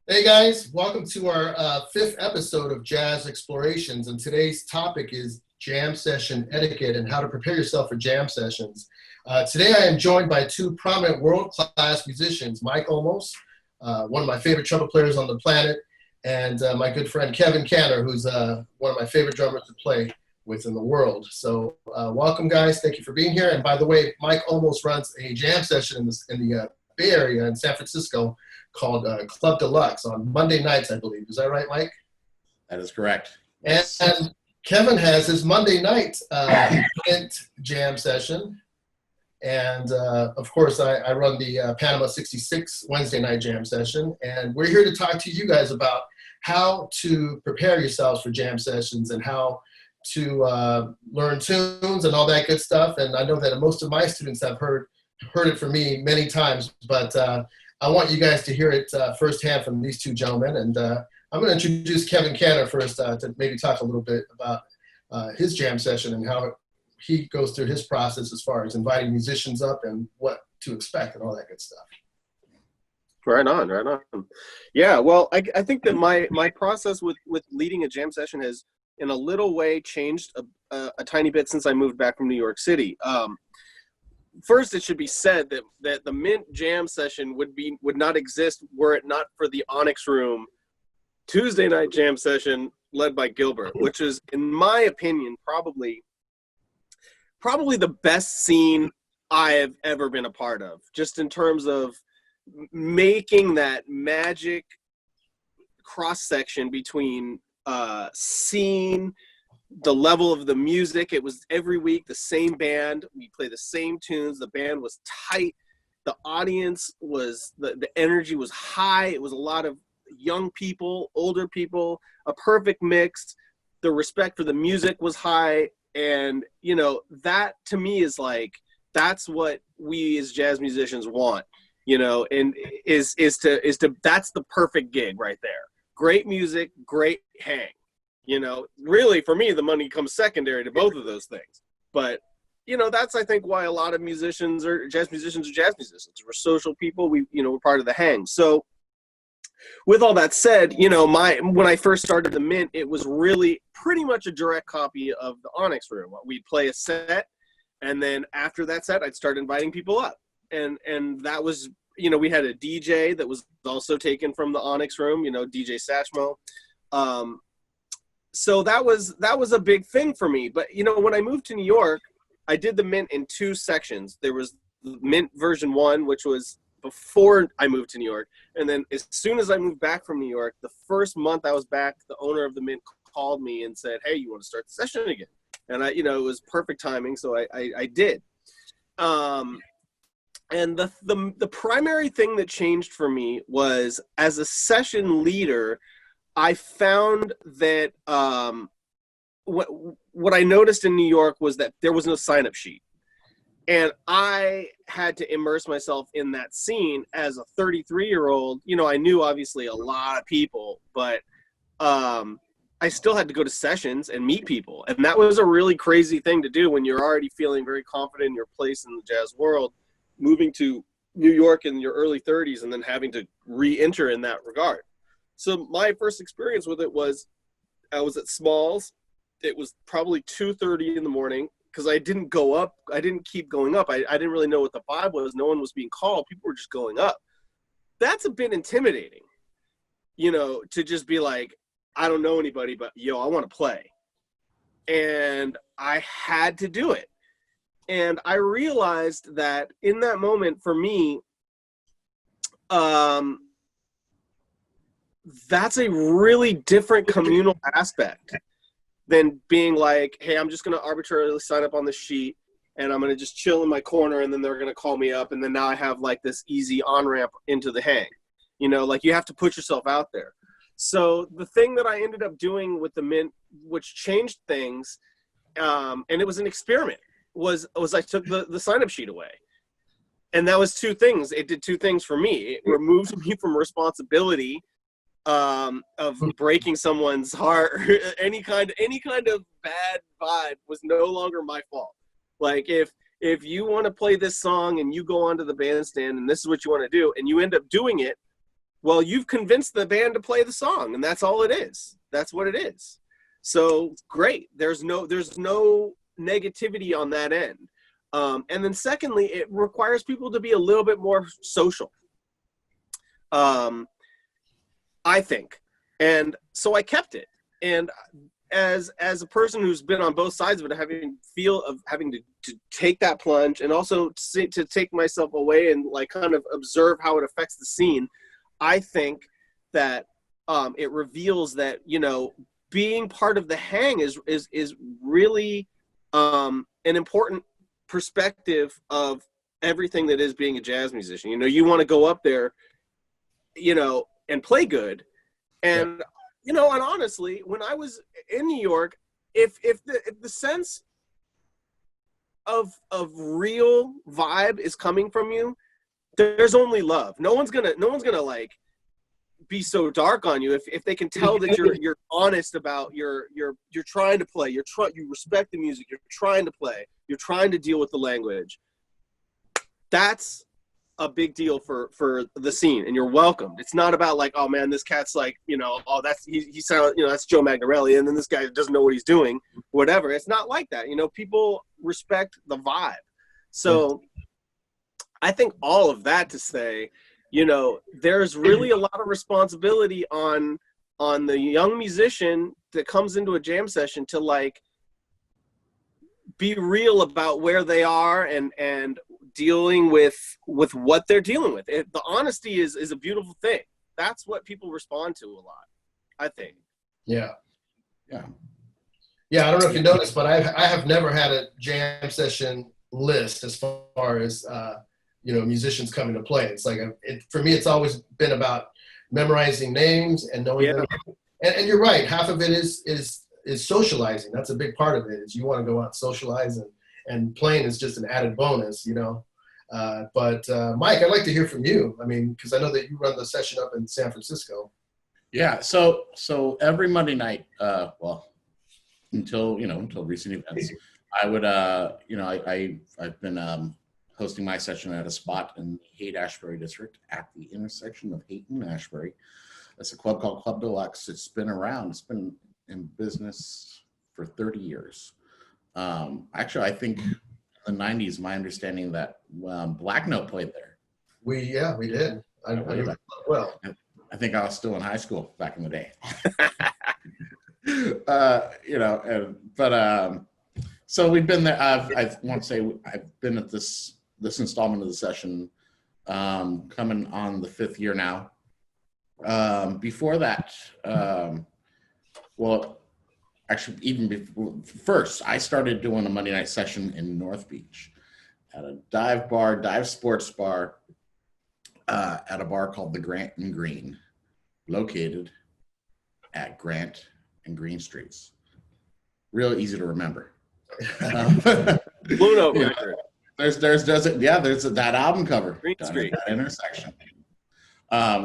Hey guys, welcome to our fifth episode of Jazz Explorations, and today's topic is jam session etiquette and how to prepare yourself for jam sessions. Today I am joined by two prominent world-class musicians, Mike Olmos, one of my favorite trumpet players on the planet, and my good friend Kevin Cantor, who's one of my favorite drummers to play with in the world. So welcome guys, thank you for being here. And by the way, Mike Olmos runs a jam session in the Bay Area in San Francisco called Club Deluxe on Monday nights, I believe. Is that right, Mike? That is correct. And Kevin has his Monday night jam session. And of course, I run the Panama 66 Wednesday night jam session. And we're here to talk to you guys about how to prepare yourselves for jam sessions and how to learn tunes and all that good stuff. And I know that most of my students have heard it from me many times, but I want you guys to hear it firsthand from these two gentlemen. And I'm going to introduce Kevin Cantor first to maybe talk a little bit about his jam session and how he goes through his process as far as inviting musicians up and what to expect and all that good stuff. Right on, right on. Yeah, well, I think that my process with leading a jam session has in a little way changed a tiny bit since I moved back from New York City. First, it should be said that the Mint Jam session would not exist were it not for the Onyx Room Tuesday night jam session led by Gilbert, which is, in my opinion, probably the best scene I have ever been a part of, just in terms of making that magic cross-section between scene, the level of the music. It was every week the same band. We play the same tunes. The band was tight. The audience was, the energy was high. It was a lot of young people, older people, a perfect mix. The respect for the music was high. And, you know, that to me is like, that's what we as jazz musicians want, you know, and is to that's the perfect gig right there. Great music, great hang. You know, really, for me, the money comes secondary to both of those things. But, you know, that's, I think, why a lot of musicians are jazz musicians. We're social people. We're part of the hang. So with all that said, you know, when I first started the Mint, it was really pretty much a direct copy of the Onyx Room. We'd play a set, and then after that set, I'd start inviting people up. And that was, you know, we had a DJ that was also taken from the Onyx Room, you know, DJ Satchmo. So that was a big thing for me. But, you know, when I moved to New York, I did the Mint in two sections. There was the Mint version 1, which was before I moved to New York. And then as soon as I moved back from New York, the first month I was back, the owner of the Mint called me and said, "Hey, you want to start the session again?" And it was perfect timing. So I did. And the primary thing that changed for me was, as a session leader, I found that what I noticed in New York was that there was no sign-up sheet. And I had to immerse myself in that scene as a 33-year-old. You know, I knew obviously a lot of people, but I still had to go to sessions and meet people. And that was a really crazy thing to do when you're already feeling very confident in your place in the jazz world, moving to New York in your early 30s and then having to re-enter in that regard. So my first experience with it was, I was at Smalls. It was probably 2:30 in the morning because I didn't go up. I didn't keep going up. I didn't really know what the vibe was. No one was being called. People were just going up. That's a bit intimidating, you know, to just be like, I don't know anybody, but yo, I want to play. And I had to do it. And I realized that in that moment for me, that's a really different communal aspect than being like, hey, I'm just going to arbitrarily sign up on the sheet and I'm going to just chill in my corner, and then they're going to call me up, and then now I have like this easy on-ramp into the hang. You know, like you have to put yourself out there. So the thing that I ended up doing with the Mint, which changed things, and it was an experiment, was I took the sign-up sheet away. And that was two things. It did two things for me. It removed me from responsibility of breaking someone's heart. any kind of bad vibe was no longer my fault. Like if you want to play this song and you go onto the bandstand and this is what you want to do and you end up doing it, well, you've convinced the band to play the song, and that's all it is. That's what it is. So great. There's no negativity on that end. And then secondly, it requires people to be a little bit more social, I think. And so I kept it. And as a person who's been on both sides of it, having to take that plunge and also to take myself away and like kind of observe how it affects the scene, I think that it reveals that, you know, being part of the hang is really an important perspective of everything that is being a jazz musician. You know, you want to go up there, you know, and play good. And, you know, and honestly, when I was in New York, if the sense of real vibe is coming from you, there's only love. No one's gonna like be so dark on you if they can tell that you're honest about you're trying to play, you respect the music, you're trying to play, you're trying to deal with the language. That's a big deal for the scene, and you're welcomed. It's not about like, oh man, this cat's like, you know, oh that's he sounds, you know, that's Joe Magnarelli, and then this guy doesn't know what he's doing, whatever. It's not like that. You know, people respect the vibe. So I think all of that to say, you know, there's really a lot of responsibility on the young musician that comes into a jam session to like be real about where they are and dealing with what they're dealing with. The honesty is a beautiful thing. That's what people respond to a lot, I think. Yeah. I don't know if you noticed, but I have never had a jam session list as far as you know, musicians coming to play. It's like for me, it's always been about memorizing names and knowing them. And you're right. Half of it is socializing. That's a big part of it. Is you want to go out and socialize, and playing is just an added bonus, you know. But Mike, I'd like to hear from you. I mean, because I know that you run the session up in San Francisco. Yeah. So every Monday night, well, until recent events, I would I've been hosting my session at a spot in the Haight-Ashbury district at the intersection of Haight and Ashbury. It's a club called Club Deluxe. It's been around. It's been in business for 30 years. Actually, I think in the 90s, my understanding that Black Note played there. We did. I know well. I think I was still in high school back in the day. So we've been there. I want to say I've been at this installment of the session coming on the 5th year now. Before that, well, actually, even before, first, I started doing a Monday night session in North Beach at a dive sports bar, at a bar called the Grant and Green, located at Grant and Green Streets. Real easy to remember. Blue Note record. There's that album cover. Green Street. That intersection.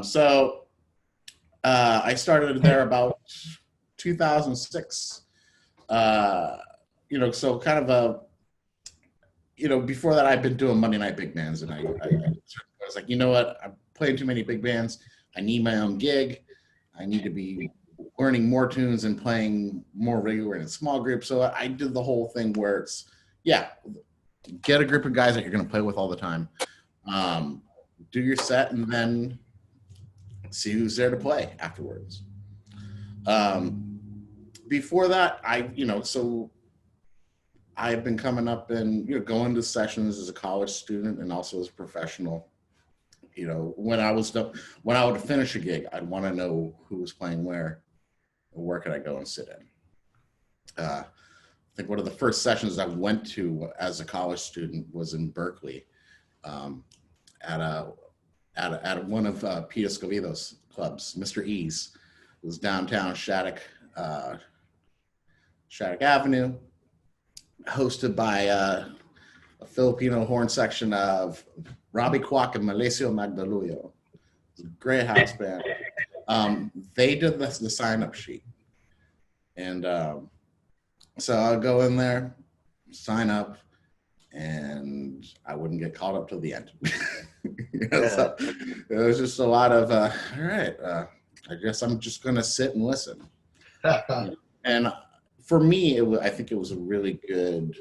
So I started there about 2006. So kind of before that I'd been doing Monday night big bands, and I was like, you know what, I'm playing too many big bands. I need my own gig. I need to be learning more tunes and playing more regular in small groups. So I did the whole thing where it's, get a group of guys that you're going to play with all the time. Do your set and then see who's there to play afterwards. Before that, I've been coming up and going to sessions as a college student and also as a professional. When I would finish a gig, I'd want to know who was playing where could I go and sit in. think one of the first sessions I went to as a college student was in Berkeley, at one of Pete Escovedo's clubs, Mr. E's. It was downtown Shattuck Avenue, hosted by a Filipino horn section of Robbie Kwok and Malesio Magdaluyo. It was a great house band. They did the sign-up sheet. And so I'll go in there, sign up, and I wouldn't get called up till the end. So it was just a lot of, all right, I guess I'm just going to sit and listen. And for me, I think it was a really good,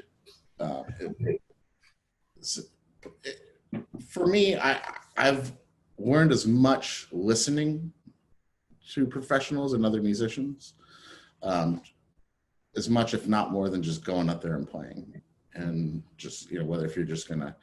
for me, I've learned as much listening to professionals and other musicians, as much, if not more, than just going up there and playing. And just, whether if you're just going to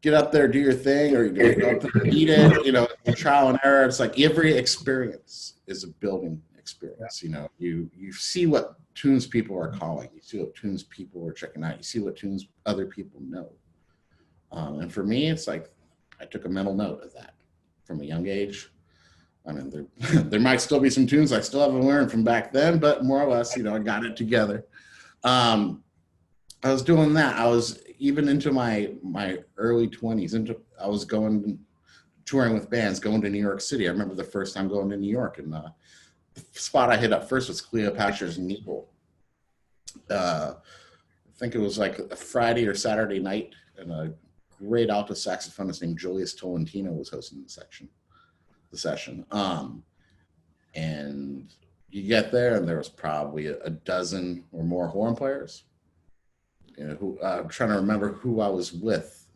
get up there, do your thing, or you're going to go up there and eat it, trial and error. It's like every experience is a building experience. You see what tunes people are calling. You see what tunes people are checking out. You see what tunes other people know. And for me, it's like I took a mental note of that from a young age. I mean, there might still be some tunes I still haven't learned from back then, but more or less, I got it together. I was doing that. I was even into my early 20s. I was touring with bands, going to New York City. I remember the first time going to New York, and the spot I hit up first was Cleopatra's Needle. I think it was like a Friday or Saturday night, and a great alto saxophonist named Julius Tolentino was hosting the session. And you get there, and there was probably a dozen or more horn players. I'm trying to remember who I was with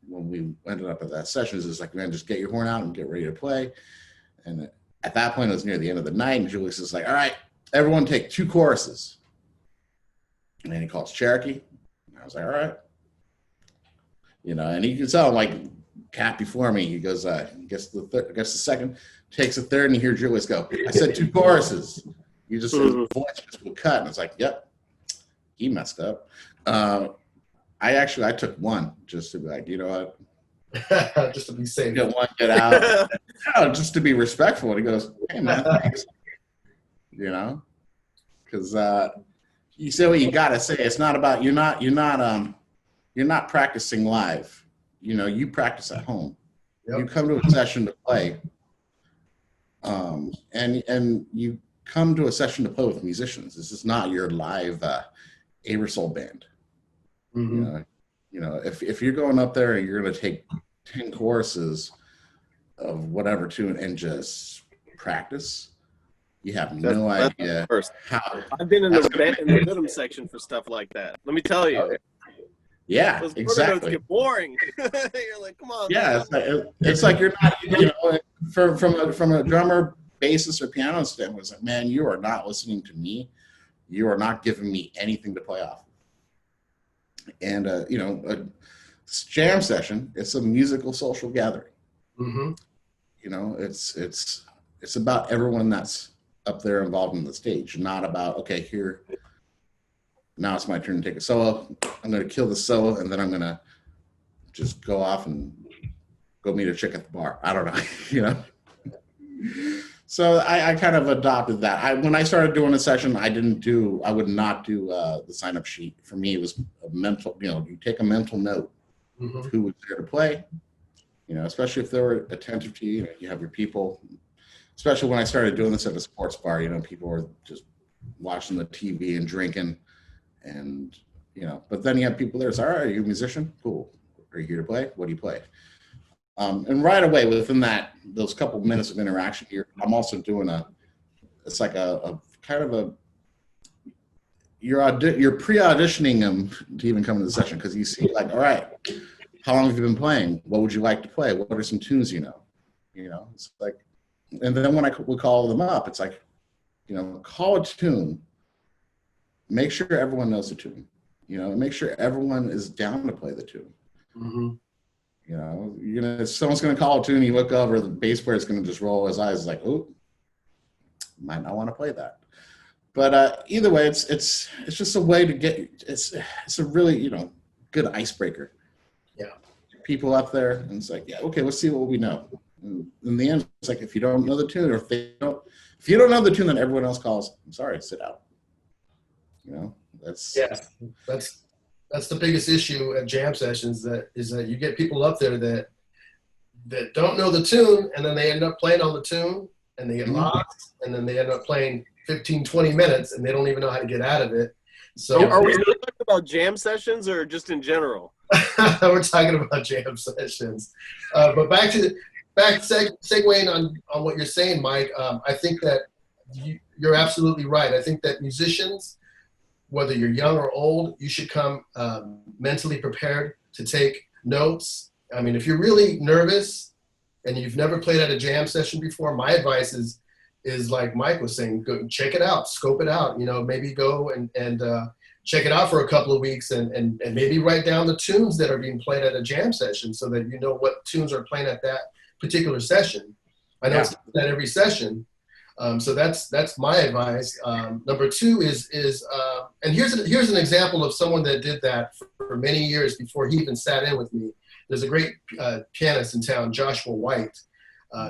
when we ended up at that session. It's like, man, just get your horn out and get ready to play. And at that point, it was near the end of the night, and Julius is like, all right, everyone take 2 choruses. And then he calls Cherokee. And I was like, all right. And you can tell, like, cat before me, he goes, gets the second, takes the third, and you hear Julius go, I said 2 choruses. You just his voice just would cut. And it's like, yep, he messed up. I took 1 just to be like, you know what? Just to be safe. Get 1, get out. Just to be respectful. And he goes, hey, man, thanks. Because you say what you got to say. It's not about, you're not practicing live. You practice at home. Yep. You come to a session to play. And you come to a session to play with musicians. This is not your live Aerosoul band. Mm-hmm. If you're going up there and you're going to take 10 choruses of whatever tune and just practice, you have no idea how. I've been in the rhythm section for stuff like that. Let me tell you. Yeah, those exactly. Notes get boring. You're like, come on. Yeah, it's like you're not. From a drummer, bassist, or piano standpoint, it's like, man, you are not listening to me. You are not giving me anything to play off. And a jam session, it's a musical social gathering. Mm-hmm. It's about everyone that's up there involved in the stage, not about, okay, here, now it's my turn to take a solo. I'm going to kill the solo, and then I'm going to just go off and go meet a chick at the bar. I don't know, So I kind of adopted that. When I started doing a session, I would not do the sign-up sheet. For me, it was a mental, you take a mental note of who was there to play, especially if they were attentive to you. You have your people, especially when I started doing this at a sports bar, people were just watching the TV and drinking. And, but then you have people there. It's all right, are you a musician? Cool. Are you here to play? What do you play? And right away, within those couple minutes of interaction here, I'm also doing it's like a kind of a, you're pre-auditioning them to even come into the session, because you see, like, all right, how long have you been playing? What would you like to play? What are some tunes it's like, and then when I would call them up, it's like, call a tune, make sure everyone knows the tune, make sure everyone is down to play the tune. Mm-hmm. Someone's going to call a tune, you look over, the bass player is going to just roll his eyes like, oh, might not want to play that. But either way, it's just a way to get it's a really good icebreaker. Yeah. People up there, and it's like, yeah, okay, let's see what we know. And in the end, it's like if you don't know the tune, or if you don't know the tune, then everyone else calls. I'm sorry, sit out. That's that's the biggest issue at jam sessions. That you get people up there that don't know the tune, and then they end up playing on the tune, and they get lost, and then they end up playing 15, 20 minutes, and they don't even know how to get out of it. So are we really talking about jam sessions or just in general? we're talking about jam sessions. But segueing on what you're saying, Mike, I think that you're absolutely right. I think that musicians, whether you're young or old, you should come mentally prepared to take notes. I mean, if you're really nervous and you've never played at a jam session before, my advice is like Mike was saying, go check it out, scope it out. Maybe go and check it out for a couple of weeks and maybe write down the tunes that are being played at a jam session so that you know what tunes are playing at that particular session. I know it's not every session. So that's my advice. Number two is and here's an example of someone that did that for many years before he even sat in with me. There's a great pianist in town, Joshua White,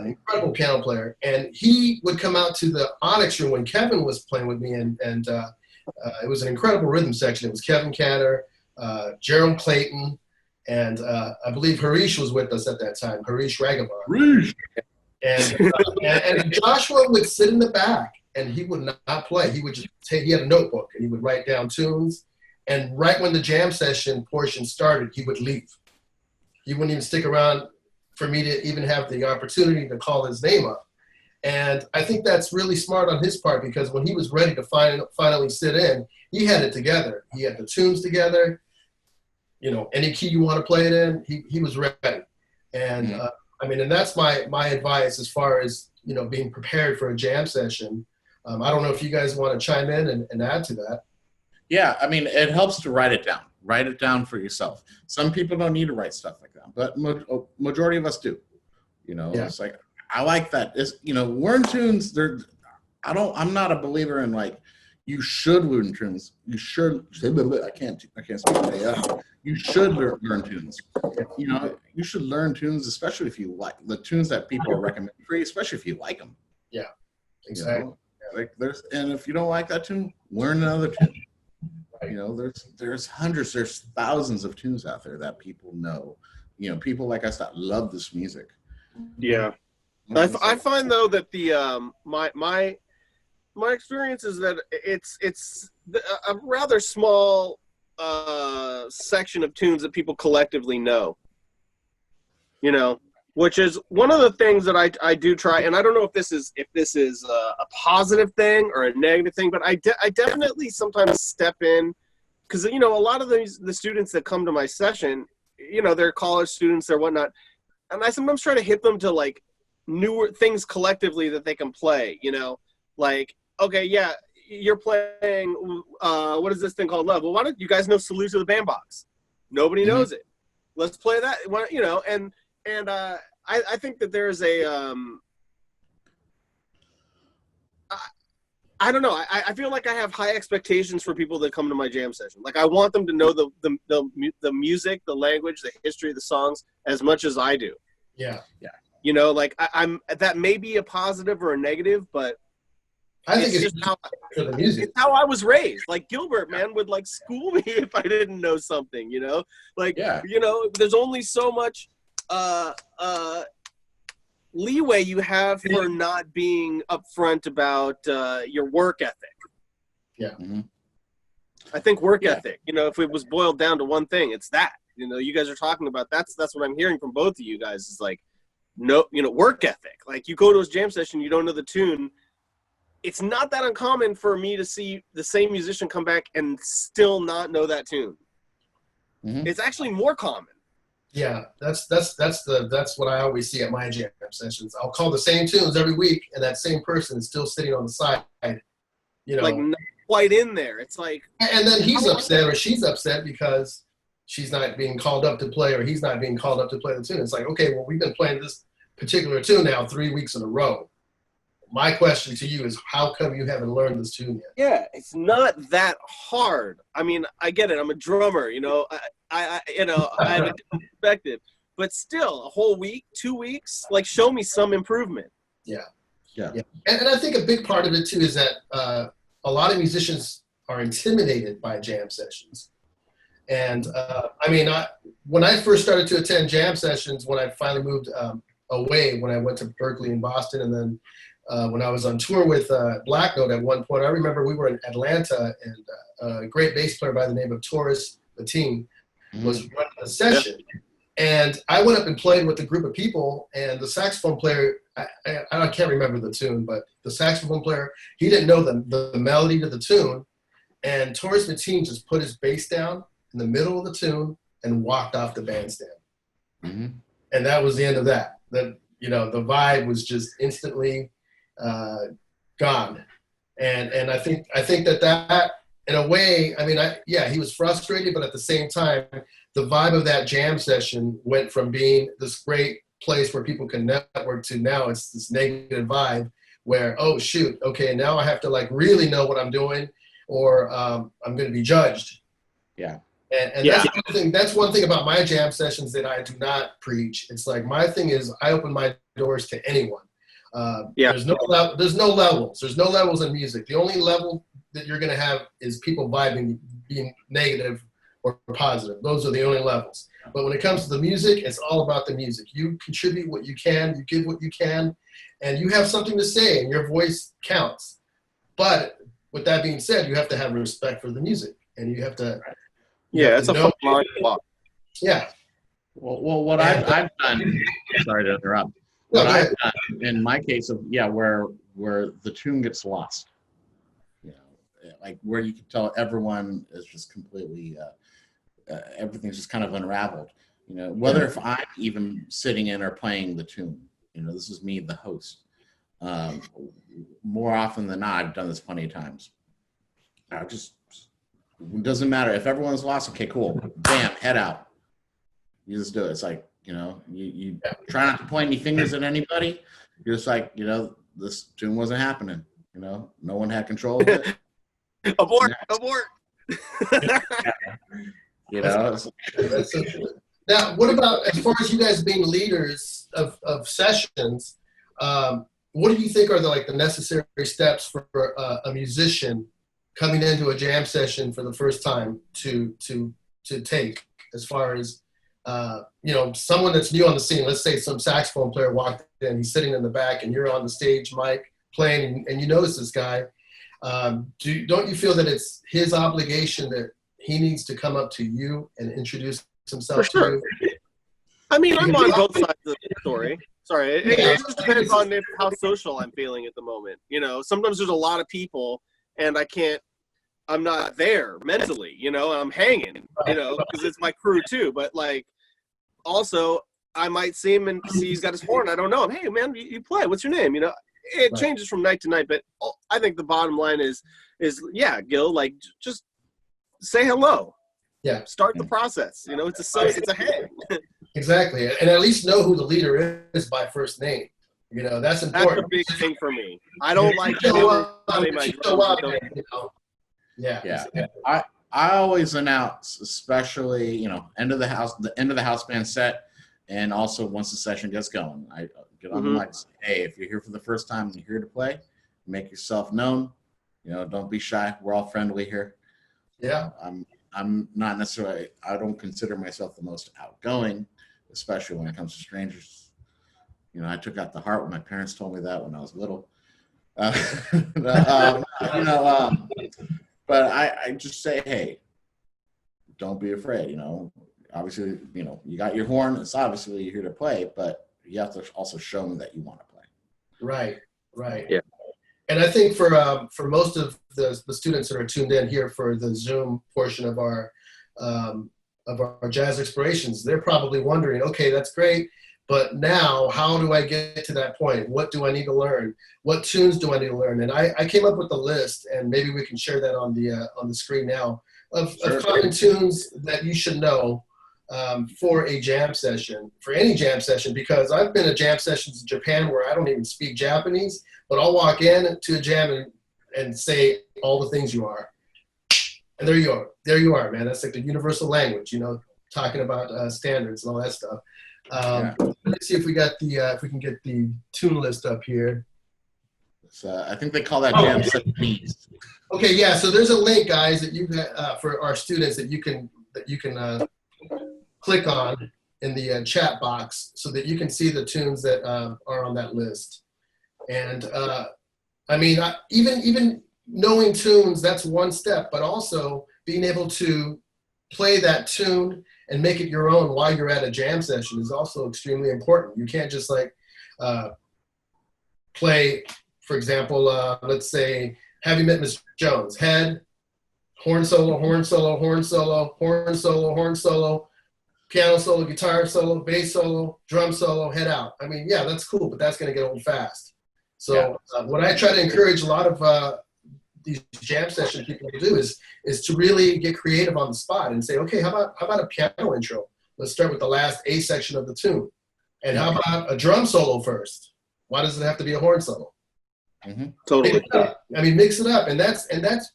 incredible piano player, and he would come out to the Onyx room when Kevin was playing with me, and it was an incredible rhythm section. It was Kevin Catter, Gerald Clayton, and I believe Harish was with us at that time, Harish Raghavan. And Joshua would sit in the back, and he would not play. He would just he had a notebook, and he would write down tunes, and right when the jam session portion started, he would leave. He wouldn't even stick around for me to even have the opportunity to call his name up. And I think that's really smart on his part, because when he was ready to finally sit in, he had it together. He had the tunes together. Any key you want to play it in, he was ready. And and that's my advice as far as being prepared for a jam session. I don't know if you guys want to chime in and add to that. Yeah, it helps to write it down. Write it down for yourself. Some people don't need to write stuff like that, but majority of us do. It's like, I like that. Learn tunes. I'm not a believer in like, you should learn tunes. You should. I can't speak today. You should learn tunes. You should learn tunes, especially if you like the tunes that people are recommending for you, especially if you like them. Yeah, exactly. And if you don't like that tune, learn another tune. There's hundreds, there's thousands of tunes out there that people know. People like us that love this music. Yeah, I find though that the my experience is that it's a rather small section of tunes that people collectively know. Which is one of the things that I do try, and I don't know if this is a positive thing or a negative thing, but I definitely sometimes step in, because a lot of the students that come to my session, they're college students or whatnot, and I sometimes try to hit them to like newer things collectively that they can play. Like, okay, yeah, you're playing what is this thing called Love? Well, why don't you guys know Salute to the Bandbox? Nobody knows it. Let's play that. And I think that there's a I don't know. I feel like I have high expectations for people that come to my jam session. Like, I want them to know the music, the language, the history, the songs as much as I do. Yeah. Like I'm that may be a positive or a negative, but I think it's just for the music. It's how I was raised. Like Gilbert, man, would like school me if I didn't know something. There's only so much leeway you have for not being upfront about your work ethic. Yeah. Mm-hmm. I think work ethic, if it was boiled down to one thing, it's that. You guys are talking about that's what I'm hearing from both of you guys is like, no, work ethic. Like, you go to a jam session, you don't know the tune. It's not that uncommon for me to see the same musician come back and still not know that tune. Mm-hmm. It's actually more common. Yeah, that's what I always see at my jam sessions. I'll call the same tunes every week, and that same person is still sitting on the side, like not quite in there. It's like, and then he's upset or she's upset because she's not being called up to play, or he's not being called up to play the tune. It's like, okay, well, we've been playing this particular tune now 3 weeks in a row. my question to you is, how come you haven't learned this tune yet? Yeah, it's not that hard. I mean, I get it. I'm a drummer, you know. I have a different perspective, but still, a whole week, 2 weeks, like, show me some improvement. Yeah. Yeah. And I think a big part of it too is that a lot of musicians are intimidated by jam sessions. And when I first started to attend jam sessions, when I finally moved away, when I went to Berkeley in Boston, and then when I was on tour with Black Note at one point, I remember we were in Atlanta, and a great bass player by the name of Taurus Mateen was running a session. And I went up and played with a group of people, and the saxophone player, I can't remember the tune, but the saxophone player, he didn't know the melody to the tune, and Taurus Mateen just put his bass down in the middle of the tune and walked off the bandstand. Mm-hmm. And that was the end of that. The vibe was just instantly gone. And I think that in a way, he was frustrated, but at the same time, the vibe of that jam session went from being this great place where people can network to now it's this negative vibe where, oh shoot, okay, now I have to like really know what I'm doing, or I'm going to be judged. Yeah. And that's one thing about my jam sessions that I do not preach. It's like, my thing is, I open my doors to anyone. There's no levels. There's no levels in music. The only level that you're going to have is people vibing, being negative or positive. Those are the only levels. But when it comes to the music, it's all about the music. You contribute what you can, you give what you can, and you have something to say, and your voice counts. But with that being said, you have to have respect for the music, and you have to. Yeah, it's a fun line. Yeah. Well, what I've done. Sorry to interrupt. What I've done in my case of where the tune gets lost, like where you can tell everyone is just completely, everything's just kind of unraveled. Whether if I'm even sitting in or playing the tune, this is me, the host. More often than not, I've done this plenty of times. It doesn't matter if everyone's lost. Okay, cool. Bam, head out. You just do it. It's like, you try not to point any fingers at anybody. You're just like, this tune wasn't happening. No one had control of it. Abort. That's so true. Now, what about as far as you guys being leaders of sessions? What do you think are the necessary steps for a musician coming into a jam session for the first time to take, as far as someone that's new on the scene? Let's say some saxophone player walked in, he's sitting in the back, and you're on the stage mic playing, and you notice this guy. Don't you feel that it's his obligation that he needs to come up to you and introduce himself to you? I mean, I'm on both sides of the story. Sorry, it just depends on how social I'm feeling at the moment. Sometimes there's a lot of people, and I'm not there mentally, I'm hanging, because it's my crew too. But also I might see him and see he's got his horn. I don't know him. Hey man, you play, what's your name? It changes from night to night, but I think the bottom line is Gil, just say hello. Yeah. Start the process. It's a hang. Exactly. And at least know who the leader is by first name. That's important. That's a big thing for me. I don't like Yeah. I always announce, especially, end of the house band set, and also once the session gets going. I get on the mic and say, hey, if you're here for the first time and you're here to play, make yourself known. Don't be shy. We're all friendly here. Yeah. I'm not necessarily, I don't consider myself the most outgoing, especially when it comes to strangers. I took out the heart when my parents told me that when I was little. But I just say, hey, don't be afraid. Obviously, you got your horn. It's obviously you're here to play, but you have to also show them that you want to play. Right. Yeah. And I think for most of the students that are tuned in here for the Zoom portion of our Jazz Explorations, they're probably wondering, okay, that's great, but now how do I get to that point? What do I need to learn? What tunes do I need to learn? And I came up with a list, and maybe we can share that on the screen now of common tunes that you should know for a jam session, for any jam session, because I've been to jam sessions in Japan where I don't even speak Japanese, but I'll walk in to a jam and say all the things you are. And there you are, man. That's like the universal language, you know, talking about standards and all that stuff. Let me see if we got the if we can get the tune list up here. I think they call that jam Japanese. Okay, yeah. So there's a link, guys, that you for our students that you can click on in the chat box so that you can see the tunes that are on that list. And I mean, even knowing tunes, that's one step, but also being able to play that tune and make it your own while you're at a jam session is also extremely important. You can't just like play, for example, let's say, have you met Miss Jones? Head, horn solo, horn solo, horn solo, horn solo, horn solo, piano solo, guitar solo, bass solo, drum solo, head out. I mean, yeah, that's cool, but that's going to get old fast. So what I try to encourage a lot of these jam session people to do is to really get creative on the spot and say, okay, how about a piano intro? Let's start with the last A section of the tune. And how about a drum solo first? Why does it have to be a horn solo? Mm-hmm. Totally. I mean, mix it up, and that's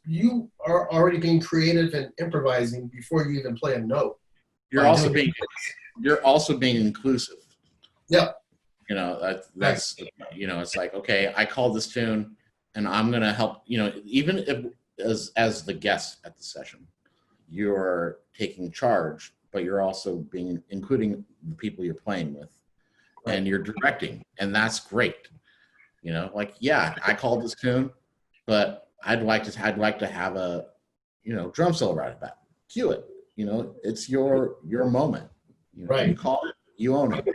you are already being creative and improvising before you even play a note. You're also being inclusive. Yeah. You know, that's you know, it's like, okay, I called this tune and I'm gonna help, you know, even if as the guest at the session, you're taking charge, but you're also including the people you're playing with, and you're directing, and that's great. You know, like, yeah, I called this tune, but I'd like to have a, you know, drum solo right about. Cue it. You know, it's your moment. You know, Right. You call it, you own it.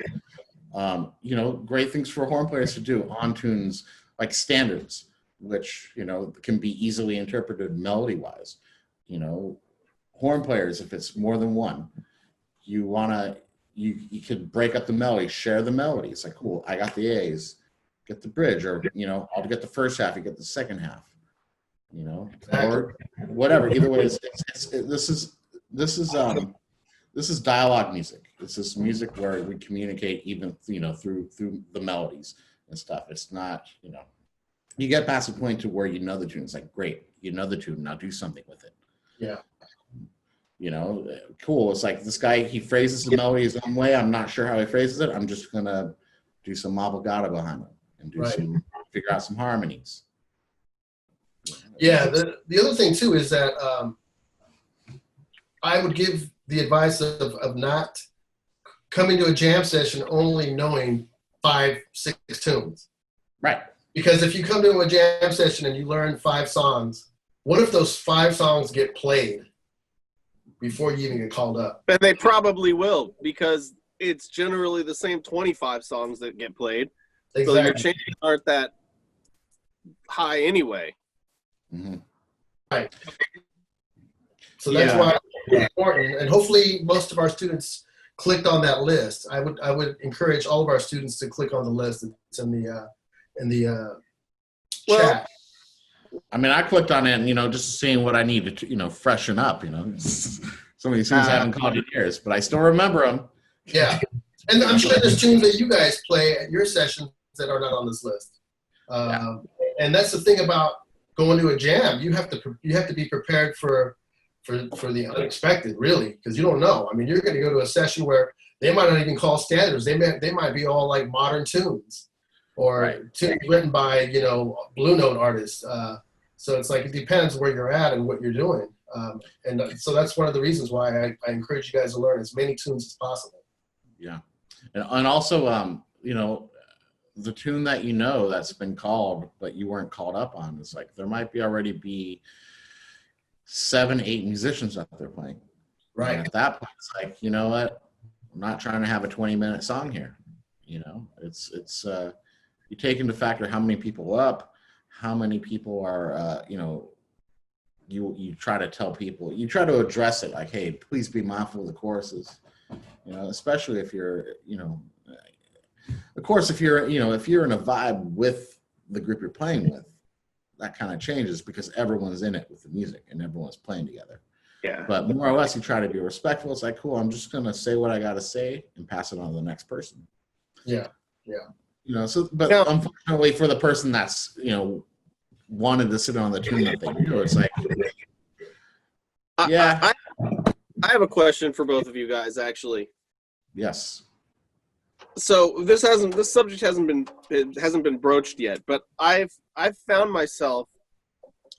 You know, great things for horn players to do on tunes like standards, which, you know, can be easily interpreted melody-wise. You know, horn players, if it's more than one, you could break up the melody, share the melody. It's like, cool, I got the A's, get the bridge, or, you know, I'll get the first half, you get the second half, you know, or whatever. Either way, this is dialogue music. It's this music where we communicate even, you know, through the melodies and stuff. It's not, you know, you get past the point to where you know the tune. It's like, great, you know the tune, now do something with it. Yeah. You know, cool. It's like this guy, he phrases the melody his own way. I'm not sure how he phrases it. I'm just gonna do some obligato behind it and figure out some harmonies. Yeah. The other thing too is that I would give the advice of not coming to a jam session only knowing 5-6 tunes. Right. Because if you come to a jam session and you learn 5 songs, what if those 5 songs get played before you even get called up? And they probably will, because it's generally the same 25 songs that get played. Exactly. So your chances aren't that high anyway. Mm-hmm. Right. So that's why it's important. And hopefully most of our students clicked on that list. I would encourage all of our students to click on the list. It's in the chat. I mean, I clicked on it and, you know, just seeing what I needed to, you know, freshen up, you know. Some of these tunes I haven't called in years, but I still remember them. Yeah. And I'm sure there's tunes that you guys play at your sessions that are not on this list. And that's the thing about going to a jam. You have to be prepared for the unexpected, really, because you don't know. I mean, you're going to go to a session where they might not even call standards. They might be all like modern tunes or tunes written by, you know, Blue Note artists. So it's like, it depends where you're at and what you're doing. And so that's one of the reasons why I encourage you guys to learn as many tunes as possible. Yeah. And also, you know, the tune that you know that's been called, but you weren't called up on, is like, there might already be 7-8 musicians out there playing. Right. And at that point, it's like, you know what? I'm not trying to have a 20-minute song here. You know, it's you take into factor how many people up, how many people are, you know, you try to tell people, you try to address it like, hey, please be mindful of the choruses. You know, especially if you're, you know, of course, if you're in a vibe with the group you're playing with, that kind of changes because everyone's in it with the music and everyone's playing together. Yeah. But more or less, you try to be respectful. It's like, cool, I'm just going to say what I got to say and pass it on to the next person. Yeah. So, but Now, unfortunately for the person that's, wanted to sit on the tune that they do, it's like, yeah. I have a question for both of you guys, actually. Yes. So this subject hasn't been broached yet, but I've found myself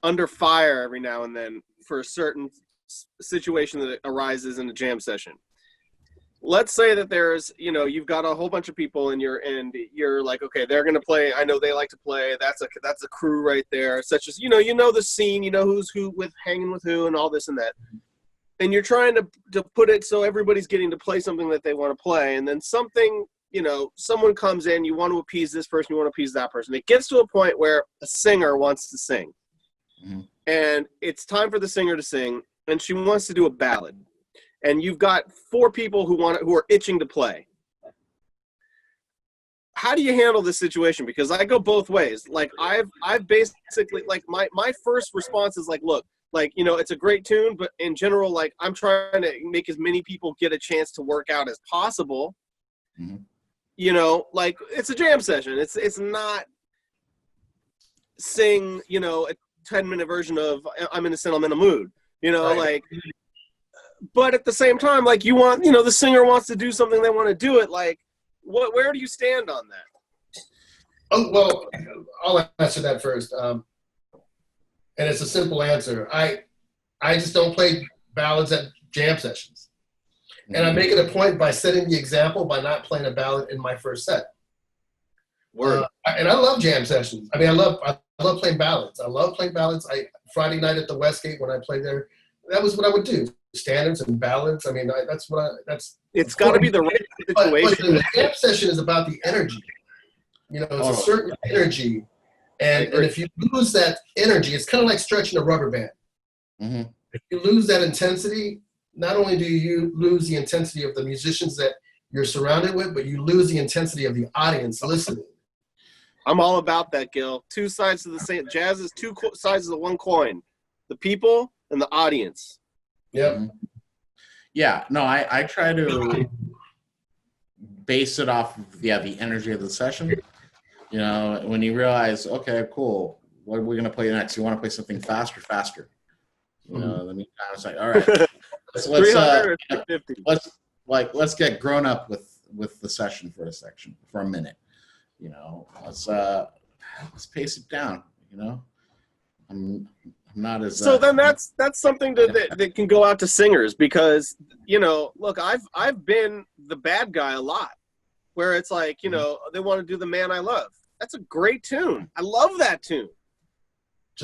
under fire every now and then for a certain situation that arises in a jam session. Let's say that there's, you've got a whole bunch of people and you're like, okay, they're going to play. I know they like to play. That's a crew right there. Such as, the scene, who's who with hanging with who and all this and that. And you're trying to put it so everybody's getting to play something that they want to play. And then something, someone comes in, you want to appease this person, you want to appease that person. It gets to a point where a singer wants to sing. Mm-hmm. And it's time for the singer to sing, and she wants to do a ballad. And you've got 4 people who are itching to play. How do you handle this situation? Because I go both ways. Like I've basically, like, my first response is like, look, like, it's a great tune, but in general, like, I'm trying to make as many people get a chance to work out as possible. Mm-hmm. Like, it's a jam session. It's not sing, a 10-minute version of I'm in a sentimental mood, right. Like, but at the same time, like, you want, the singer wants to do something, they want to do it. Like, where do you stand on that? Oh, well, I'll answer that first. And it's a simple answer. I just don't play ballads at jam sessions. And I make it a point by setting the example by not playing a ballad in my first set. Word. And I love jam sessions. I mean, I love playing ballads. I love playing ballads. Friday night at the Westgate when I played there, that was what I would do. Standards and ballads. I mean, it's got to be the right situation. But the jam session is about the energy. It's a certain energy. And if you lose that energy, it's kind of like stretching a rubber band. Mm-hmm. If you lose that intensity, not only do you lose the intensity of the musicians that you're surrounded with, but you lose the intensity of the audience listening. I'm all about that, Gil. 2 sides of the same. Jazz is 2 sides of the one coin. The people and the audience. Yep. Mm-hmm. Yeah. No, I try to base it off of, the energy of the session. When you realize, okay, cool, what are we going to play next? You want to play something faster. In the meantime, it's like, all right, let's get grown up with the session for a minute. Let's pace it down. I'm not as so then that's something that can go out to singers, because look, I've been the bad guy a lot, where it's like, they want to do The Man I Love. That's a great tune. I love that tune.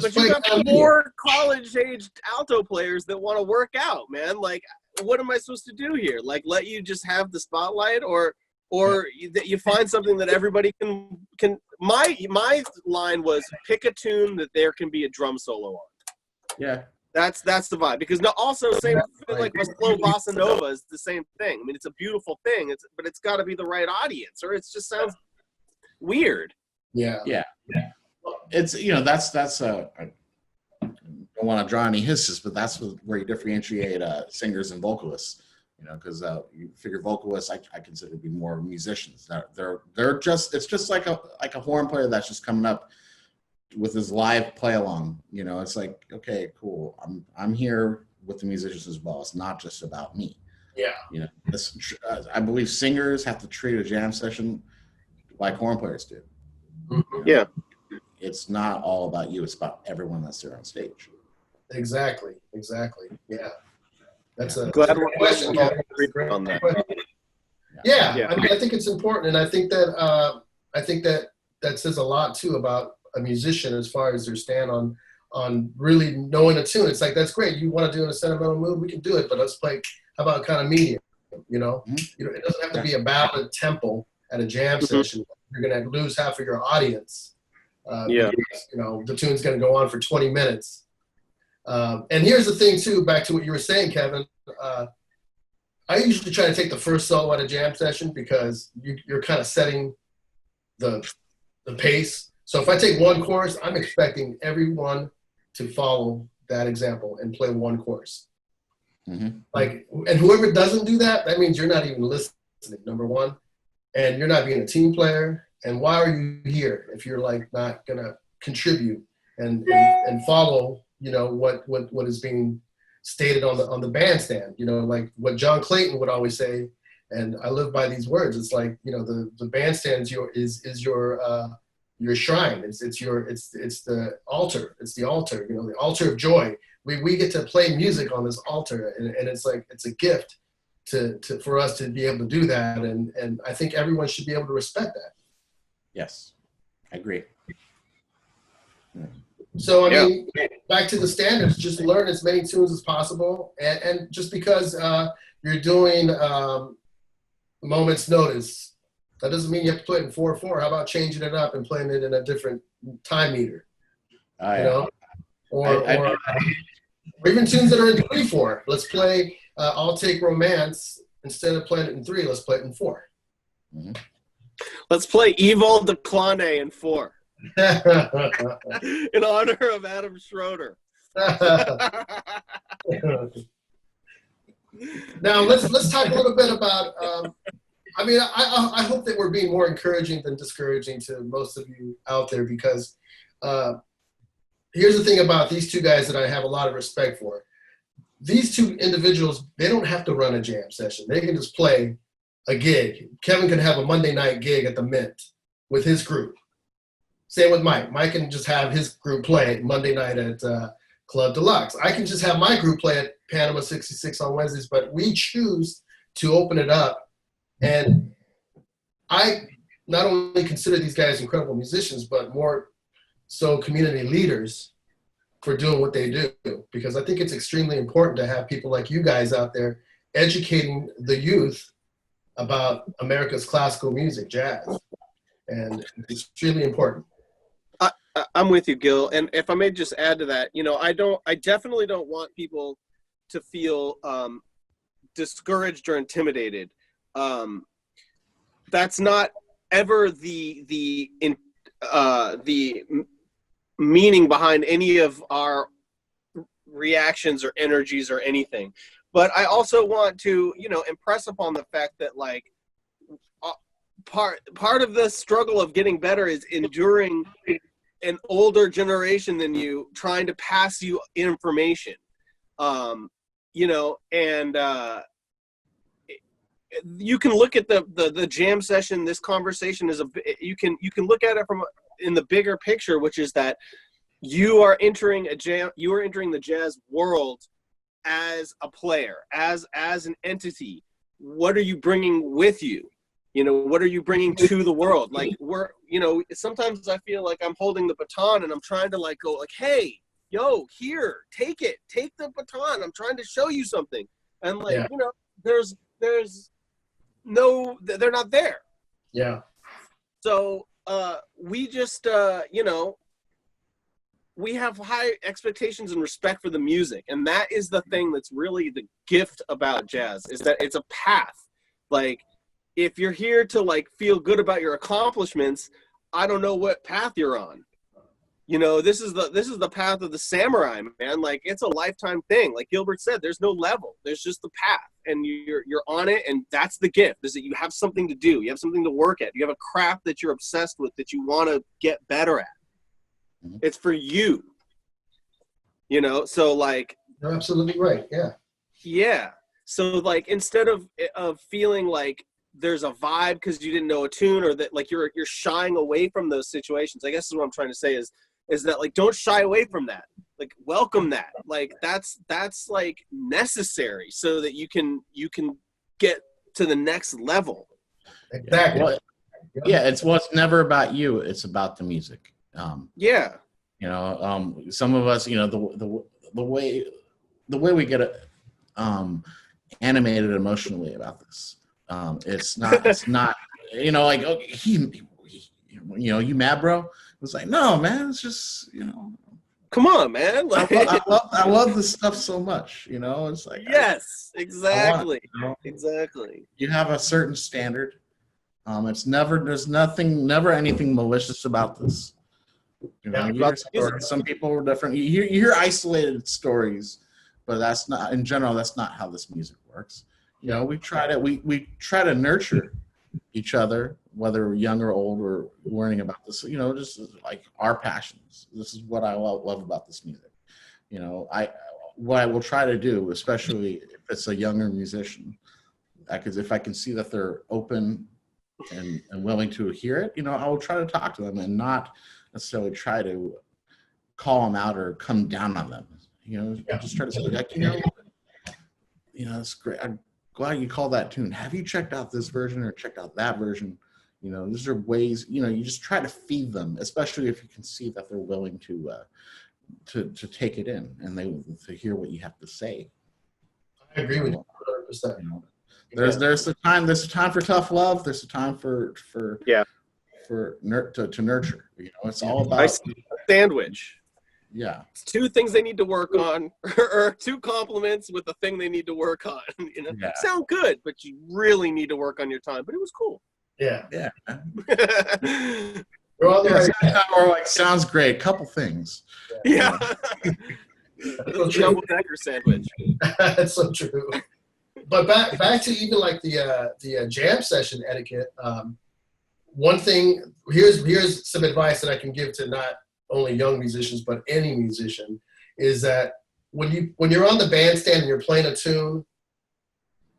But you got 4 college-aged alto players that want to work out, man. Like, what am I supposed to do here? Like, let you just have the spotlight, or you find something that everybody can. My line was, pick a tune that there can be a drum solo on. Yeah. That's the vibe. Because also, same thing, like a slow bossa nova is the same thing. I mean, it's a beautiful thing. But it's got to be the right audience, or it just sounds weird. Yeah. It's that's I don't want to draw any hisses, but that's where you differentiate singers and vocalists. Because you figure vocalists, I consider to be more musicians. They're just, it's just like a horn player that's just coming up with his live play along. It's like, okay, cool. I'm here with the musicians as well. It's not just about me. Yeah. I believe singers have to treat a jam session like horn players do. Mm-hmm. Yeah. It's not all about you. It's about everyone that's there on stage. Exactly. Yeah. That's a glad great question. On that. Yeah. I mean, I think it's important, and I think that says a lot too about a musician as far as their stand on really knowing a tune. It's like, that's great. You want to do in a sentimental mood, we can do it, but let's play. How about kind of medium? Mm-hmm. It doesn't have to be a ballad tempo at a jam session. You're going to lose half of your audience. Because, the tune's going to go on for 20 minutes. And here's the thing too, back to what you were saying, Kevin. I usually try to take the first solo at a jam session, because you're kind of setting the pace. So if I take one chorus, I'm expecting everyone to follow that example and play one chorus. Like, and whoever doesn't do that, that means you're not even listening, number one, and you're not being a team player. And why are you here if you're like not gonna contribute and follow, you know, what is being stated on the bandstand? You know, like what John Clayton would always say, and I live by these words. It's like, you know, the bandstand is your shrine. It's the altar. It's the altar. You know, the altar of joy. We get to play music on this altar, and it's like it's a gift for us to be able to do that, and I think everyone should be able to respect that. Yes, I agree. So I mean, back to the standards. Just learn as many tunes as possible, and just because you're doing Moment's Notice, that doesn't mean you have to play it in 4/4. How about changing it up and playing it in a different time meter? You know, or even tunes that are in 3/4. Let's play I'll Take Romance instead of playing it in 3. Let's play it in 4. Mm-hmm. Let's play Evil Decline in 4. In honor of Adam Schroeder. Now let's talk a little bit about. I mean, I hope that we're being more encouraging than discouraging to most of you out there, because here's the thing about these two guys that I have a lot of respect for. These two individuals, they don't have to run a jam session. They can just play a gig. Kevin can have a Monday night gig at the Mint with his group. Same with Mike. Mike can just have his group play Monday night at Club Deluxe. I can just have my group play at Panama 66 on Wednesdays, but we choose to open it up. And I not only consider these guys incredible musicians, but more so community leaders for doing what they do, because I think it's extremely important to have people like you guys out there educating the youth about America's classical music, jazz, and it's extremely important. I'm with you, Gil. And if I may just add to that, you know, I definitely don't want people to feel discouraged or intimidated. That's not ever the meaning behind any of our reactions or energies or anything. But I also want to, you know, impress upon the fact that, like, part of the struggle of getting better is enduring an older generation than you trying to pass you information. You know, and you can look at the jam session. This conversation is you can look at it from in the bigger picture, which is that you are entering the jazz world as a player, as an entity. What are you bringing with you? You know, what are you bringing to the world? Like, you know, sometimes I feel like I'm holding the baton and I'm trying to, like, go like, hey, yo, here, take the baton. I'm trying to show you something. And, like, you know, there's no, they're not there. Yeah. So we just, you know, we have high expectations and respect for the music. And that is the thing that's really the gift about jazz, is that it's a path. Like, if you're here to, like, feel good about your accomplishments, I don't know what path you're on. You know, this is the path of the samurai, man. Like, it's a lifetime thing. Like Gilbert said, there's no level. There's just the path, and you're on it, and that's the gift, is that you have something to do. You have something to work at. You have a craft that you're obsessed with, that you want to get better at. Mm-hmm. It's for you. You know, so, like, you're absolutely right. Yeah. Yeah. So, like, instead of feeling like there's a vibe because you didn't know a tune, or that, like, you're shying away from those situations, I guess is what I'm trying to say is that, like, don't shy away from that. Like, welcome that. Like, that's like necessary so that you can get to the next level. Exactly. Well, yeah, it's never about you. It's about the music. Yeah. You know, some of us, you know, the way we get animated emotionally about this. It's not, you know, like, okay, you know, you mad, bro? It's like, no, man, it's just, you know, come on, man. Like, I love this stuff so much, you know. It's like, yes, exactly. You know, exactly. You have a certain standard. There's never anything malicious about this. You know, some people are different. You hear isolated stories, but that's not, in general, that's not how this music works. You know, we try to nurture each other, whether we're young or old, or learning about this, you know, just like our passions. This is what I love about this music. You know, what I will try to do, especially if it's a younger musician, because if I can see that they're open and willing to hear it, you know, I will try to talk to them and not necessarily try to call them out or come down on them. You know, just try to say, like, you know, it's great. I'm glad you call that tune. Have you checked out this version or checked out that version? You know, these are ways, you know, you just try to feed them, especially if you can see that they're willing to take it in and to hear what you have to say. I agree with you 100%. You know, there's a time for tough love. There's a time to nurture. You know, it's all about sandwich. Yeah, it's two things they need to work on, or two compliments with the thing they need to work on. You know, sound good, but you really need to work on your time. But it was cool. Yeah. Or like, sounds great. Couple things. Yeah. Double decker sandwich. That's so true. But back to even like the jam session etiquette. One thing, here's some advice that I can give to not only young musicians but any musician, is that when you're on the bandstand and you're playing a tune,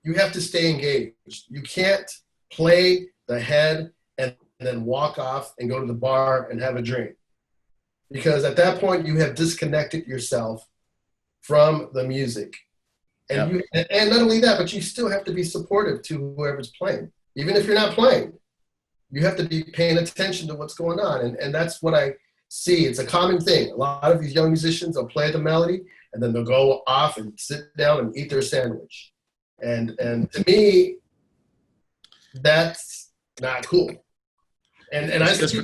you have to stay engaged. You can't play the head and then walk off and go to the bar and have a drink, because at that point you have disconnected yourself from the music. And and not only that, but you still have to be supportive to whoever's playing. Even if you're not playing, you have to be paying attention to what's going on. And that's what I see. It's a common thing. A lot of these young musicians will play the melody and then they'll go off and sit down and eat their sandwich. And to me, that's not cool. And I see,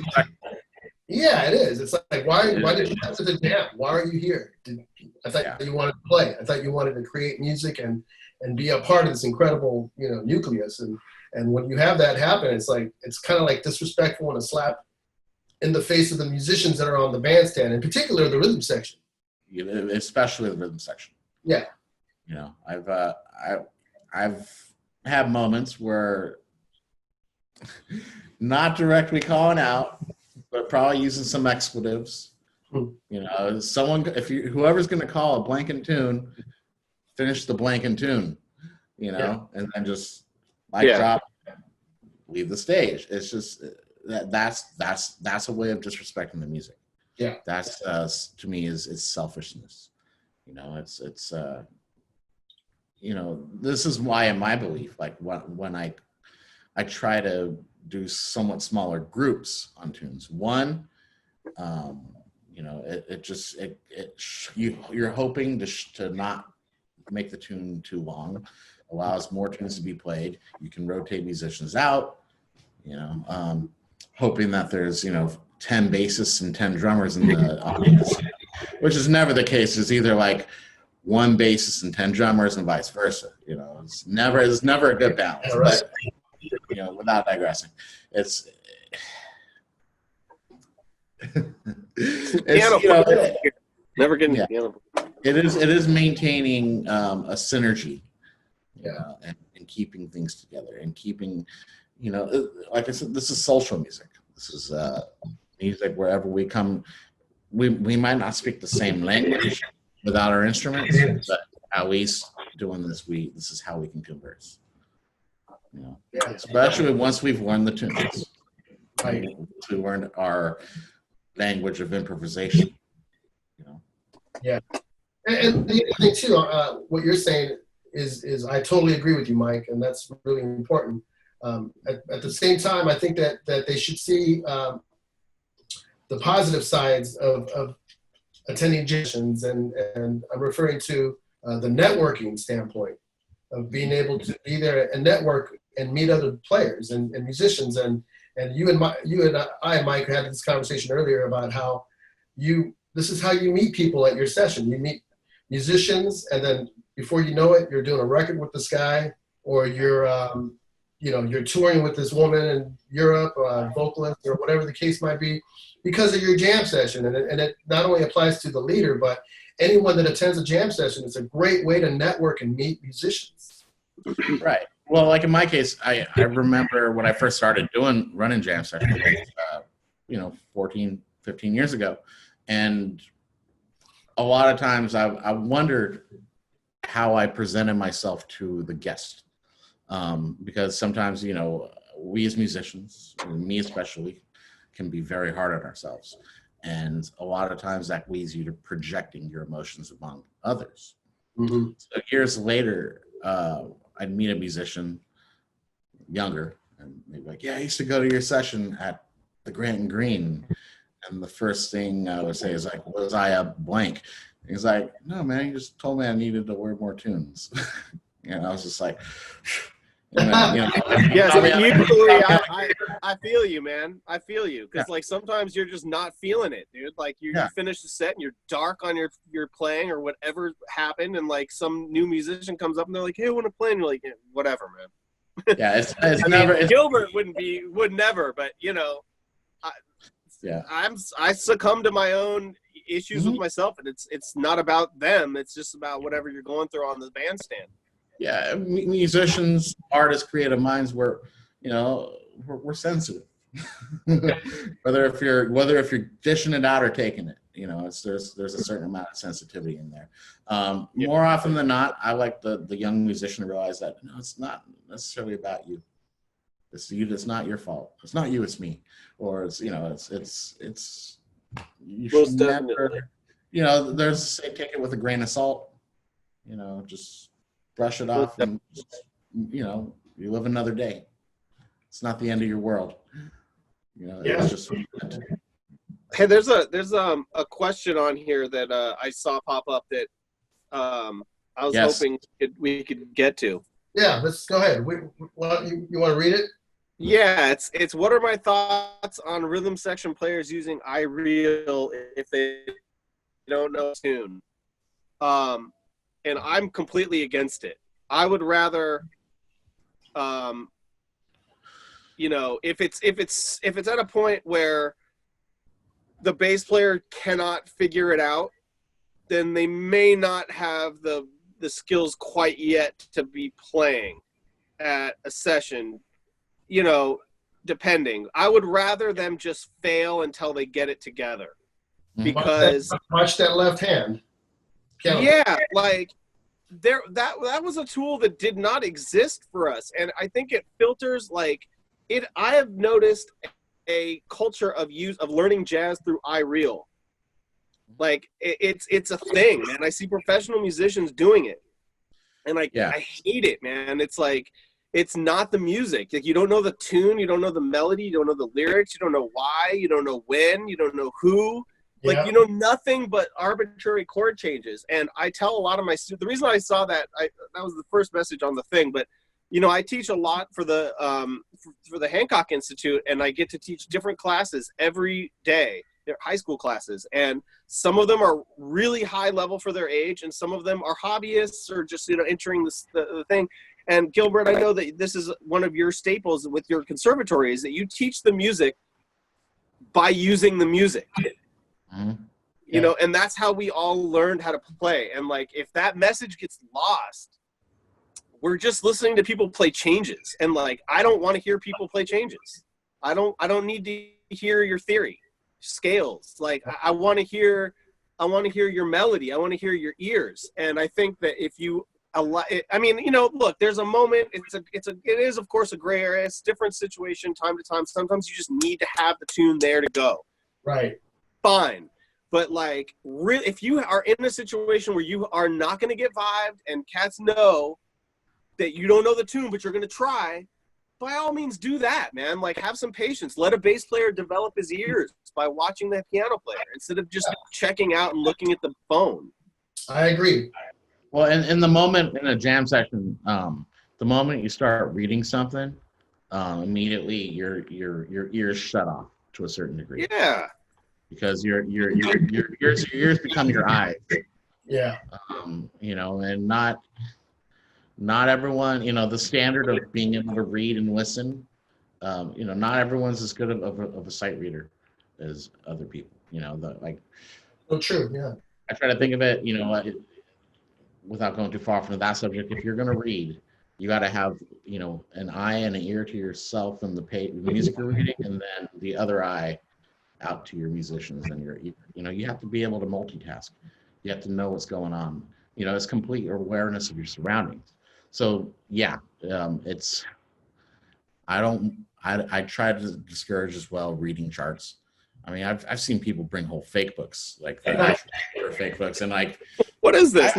yeah, it is. It's like, why did you come to the jam? Why are you here? I thought you wanted to play. I thought you wanted to create music and be a part of this incredible, you know, nucleus. And when you have that happen, it's like, it's kind of like disrespectful and a slap in the face of the musicians that are on the bandstand, in particular the rhythm section. Especially the rhythm section. Yeah. You know, I've had moments where not directly calling out, but probably using some expletives. You know, whoever's going to call a blanking tune, finish the blanking tune. You know, and then just drop, leave the stage. It's just that's a way of disrespecting the music. Yeah, that's to me is selfishness. You know, it's you know, this is why, in my belief, like when I try to do somewhat smaller groups on tunes. One, you know, you're hoping to not make the tune too long, allows more tunes to be played. You can rotate musicians out, you know, hoping that there's, you know, 10 bassists and 10 drummers in the audience, which is never the case. It's either like one bassist and 10 drummers and vice versa. You know, it's never a good balance. Right. But, you know, without digressing, it's you know, never getting piano. It is maintaining a synergy, and keeping things together and keeping, you know, like I said, this is social music. This is music wherever we come. We might not speak the same language without our instruments, but at least doing this, this is how we can converse. You know, especially once we've learned the tunes, we learned our language of improvisation. You know. Yeah, and the other thing too, what you're saying is I totally agree with you, Mike, and that's really important. At the same time, I think that they should see the positive sides of attending sessions, and I'm referring to the networking standpoint of being able to be there and network and meet other players and musicians. And you and I, Mike, had this conversation earlier about how this is how you meet people at your session. You meet musicians, and then before you know it, you're doing a record with this guy, or you're touring with this woman in Europe, vocalist, or whatever the case might be, because of your jam session. And it not only applies to the leader, but anyone that attends a jam session, it's a great way to network and meet musicians. Right. Well, like in my case, I remember when I first started running jam sessions, 14, 15 years ago. And a lot of times I wondered how I presented myself to the guest. Because sometimes, we as musicians, me especially, can be very hard on ourselves. And a lot of times that leads you to projecting your emotions among others. Mm-hmm. So years later, I'd meet a musician, younger, and they'd be like, yeah, I used to go to your session at the Grant and Green. And the first thing I would say is like, was I a blank? And he's like, no, man, you just told me I needed to learn more tunes. And I was just like, Yes, usually I feel you, man. I feel you. Because, like, sometimes you're just not feeling it, dude. Like, you finish the set and you're dark on your playing or whatever happened, and, like, some new musician comes up and they're like, hey, I want to play. And you're like, yeah, whatever, man. Yeah, it's never. Gilbert would never, but, I succumb to my own issues with myself, and it's not about them. It's just about whatever you're going through on the bandstand. Yeah, musicians, artists, creative minds, we're sensitive. whether if you're dishing it out or taking it, there's a certain amount of sensitivity in there. More often than not, I like the young musician to realize that it's not necessarily about you. It's you. It's not your fault. It's not you. It's me. Or it's you should never. There's say take it with a grain of salt. Just brush it off, and you live another day. It's not the end of your world. It's just. Hey, there's a question on here that I saw pop up that I was hoping we could get to. Yeah, let's go ahead. You want to read it? Yeah, it's what are my thoughts on rhythm section players using iReal if they don't know tune? And I'm completely against it. I would rather, if it's at a point where the bass player cannot figure it out, then they may not have the skills quite yet to be playing at a session. Depending. I would rather them just fail until they get it together, because watch that left hand. Like. That was a tool that did not exist for us, and I think it filters I have noticed a culture of learning jazz through iReal. Like it's a thing, man. I see professional musicians doing it, and I hate it, man. It's like it's not the music. Like, you don't know the tune, you don't know the melody, you don't know the lyrics, you don't know why, you don't know when, you don't know who. Like, you know nothing but arbitrary chord changes. And I tell a lot of my students, the reason I saw that, that was the first message on the thing, but, I teach a lot for the Hancock Institute, and I get to teach different classes every day. They're high school classes, and some of them are really high level for their age, and some of them are hobbyists or just, entering the thing. And Gilbert, I know that this is one of your staples with your conservatory, is that you teach the music by using the music. Mm-hmm. And that's how we all learned how to play. And like, if that message gets lost, we're just listening to people play changes. And like, I don't want to hear people play changes. I don't need to hear your theory, scales. Like, I want to hear your melody. I want to hear your ears. And I think that if you look, there's a moment. It is of course a gray area. It's a different situation time to time. Sometimes you just need to have the tune there to go. Right. Fine. But like, really, if you are in a situation where you are not going to get vibed, and cats know that you don't know the tune, but you're going to try, by all means do that, man. Like, have some patience. Let a bass player develop his ears by watching that piano player instead of just checking out and looking at the phone. I agree. Well, in the moment in a jam session, the moment you start reading something, immediately your ears shut off to a certain degree. Yeah. Because your ears become your eyes. Yeah. And not everyone, the standard of being able to read and listen, not everyone's as good of a sight reader as other people. Oh, true. Yeah. I try to think of it, without going too far from that subject. If you're going to read, you got to have, an eye and an ear to yourself and the music you're reading, and then the other eye out to your musicians and you have to be able to multitask. You have to know what's going on. It's complete awareness of your surroundings. So yeah, I try to discourage as well reading charts. I mean, I've seen people bring whole fake books, like the actual fake books, and like, what is this?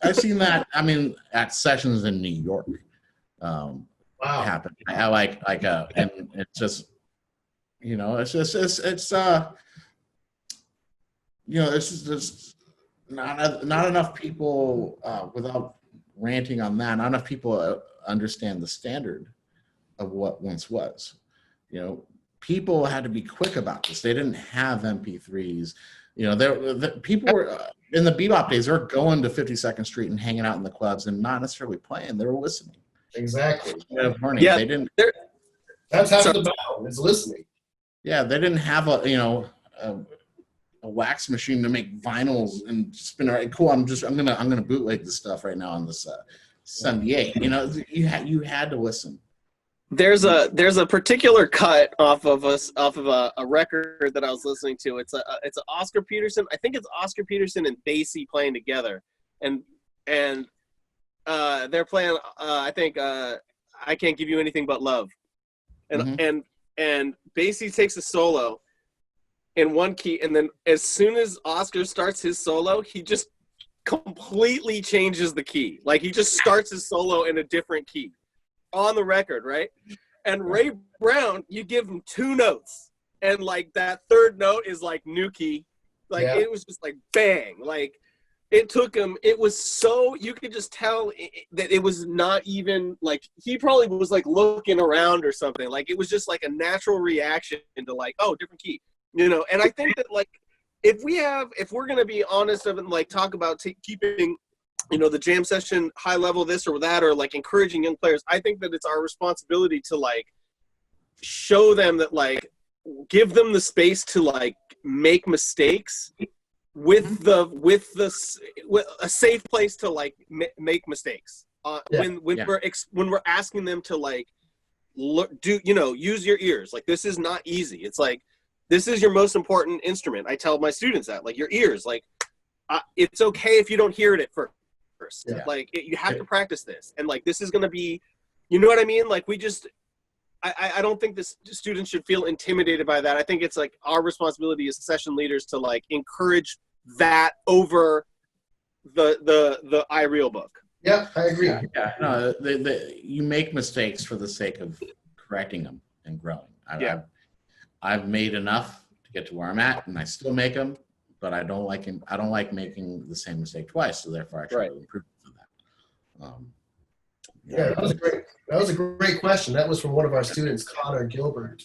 I've seen that. I mean, at sessions in New York, Wow. happen. I like, and it's just, it's just not enough people, without ranting on that, not enough people understand the standard of what once was. People had to be quick about this. They didn't have MP3s. People were in the bebop days. They were going to 52nd Street and hanging out in the clubs and not necessarily playing. They were listening. Exactly. Yeah, they didn't. That's half the battle. Is listening. Yeah, they didn't have a wax machine to make vinyls and spin around. Cool. I'm gonna bootleg this stuff right now on this 78. You had to listen. There's a particular cut off of a record that I was listening to. It's an Oscar Peterson. I think it's Oscar Peterson and Basie playing together, and they're playing. I think I Can't Give You Anything But Love, and Basie takes a solo in one key, and then as soon as Oscar starts his solo, he just completely changes the key. Like he just starts his solo in a different key. On the record, right? And Ray Brown, you give him 2 notes, and like that third note is like new key. Like It was just like bang. Like it took him. It was so you could just tell that it was not even like he probably was like looking around or something. Like it was just like a natural reaction to like, oh, different key, And I think that like if we're gonna be honest and like talk about keeping the jam session high level, this or that, or like encouraging young players, I think that it's our responsibility to like show them that like give them the space to like make mistakes with a safe place to like make mistakes. When we're asking them to like use your ears. Like this is not easy. It's like this is your most important instrument. I tell my students that like your ears, like it's okay if you don't hear it at first. Yeah. Like you have to practice this, and like this is going to be, you know what I mean? Like I don't think the students should feel intimidated by that. I think it's like our responsibility as session leaders to like encourage that over the iReal book. Yeah, I agree. Yeah, no, you make mistakes for the sake of correcting them and growing. I've made enough to get to where I'm at, and I still make them. But I don't like making the same mistake twice, so therefore I try to improve on that. That was a great question. That was from one of our students, Connor Gilbert.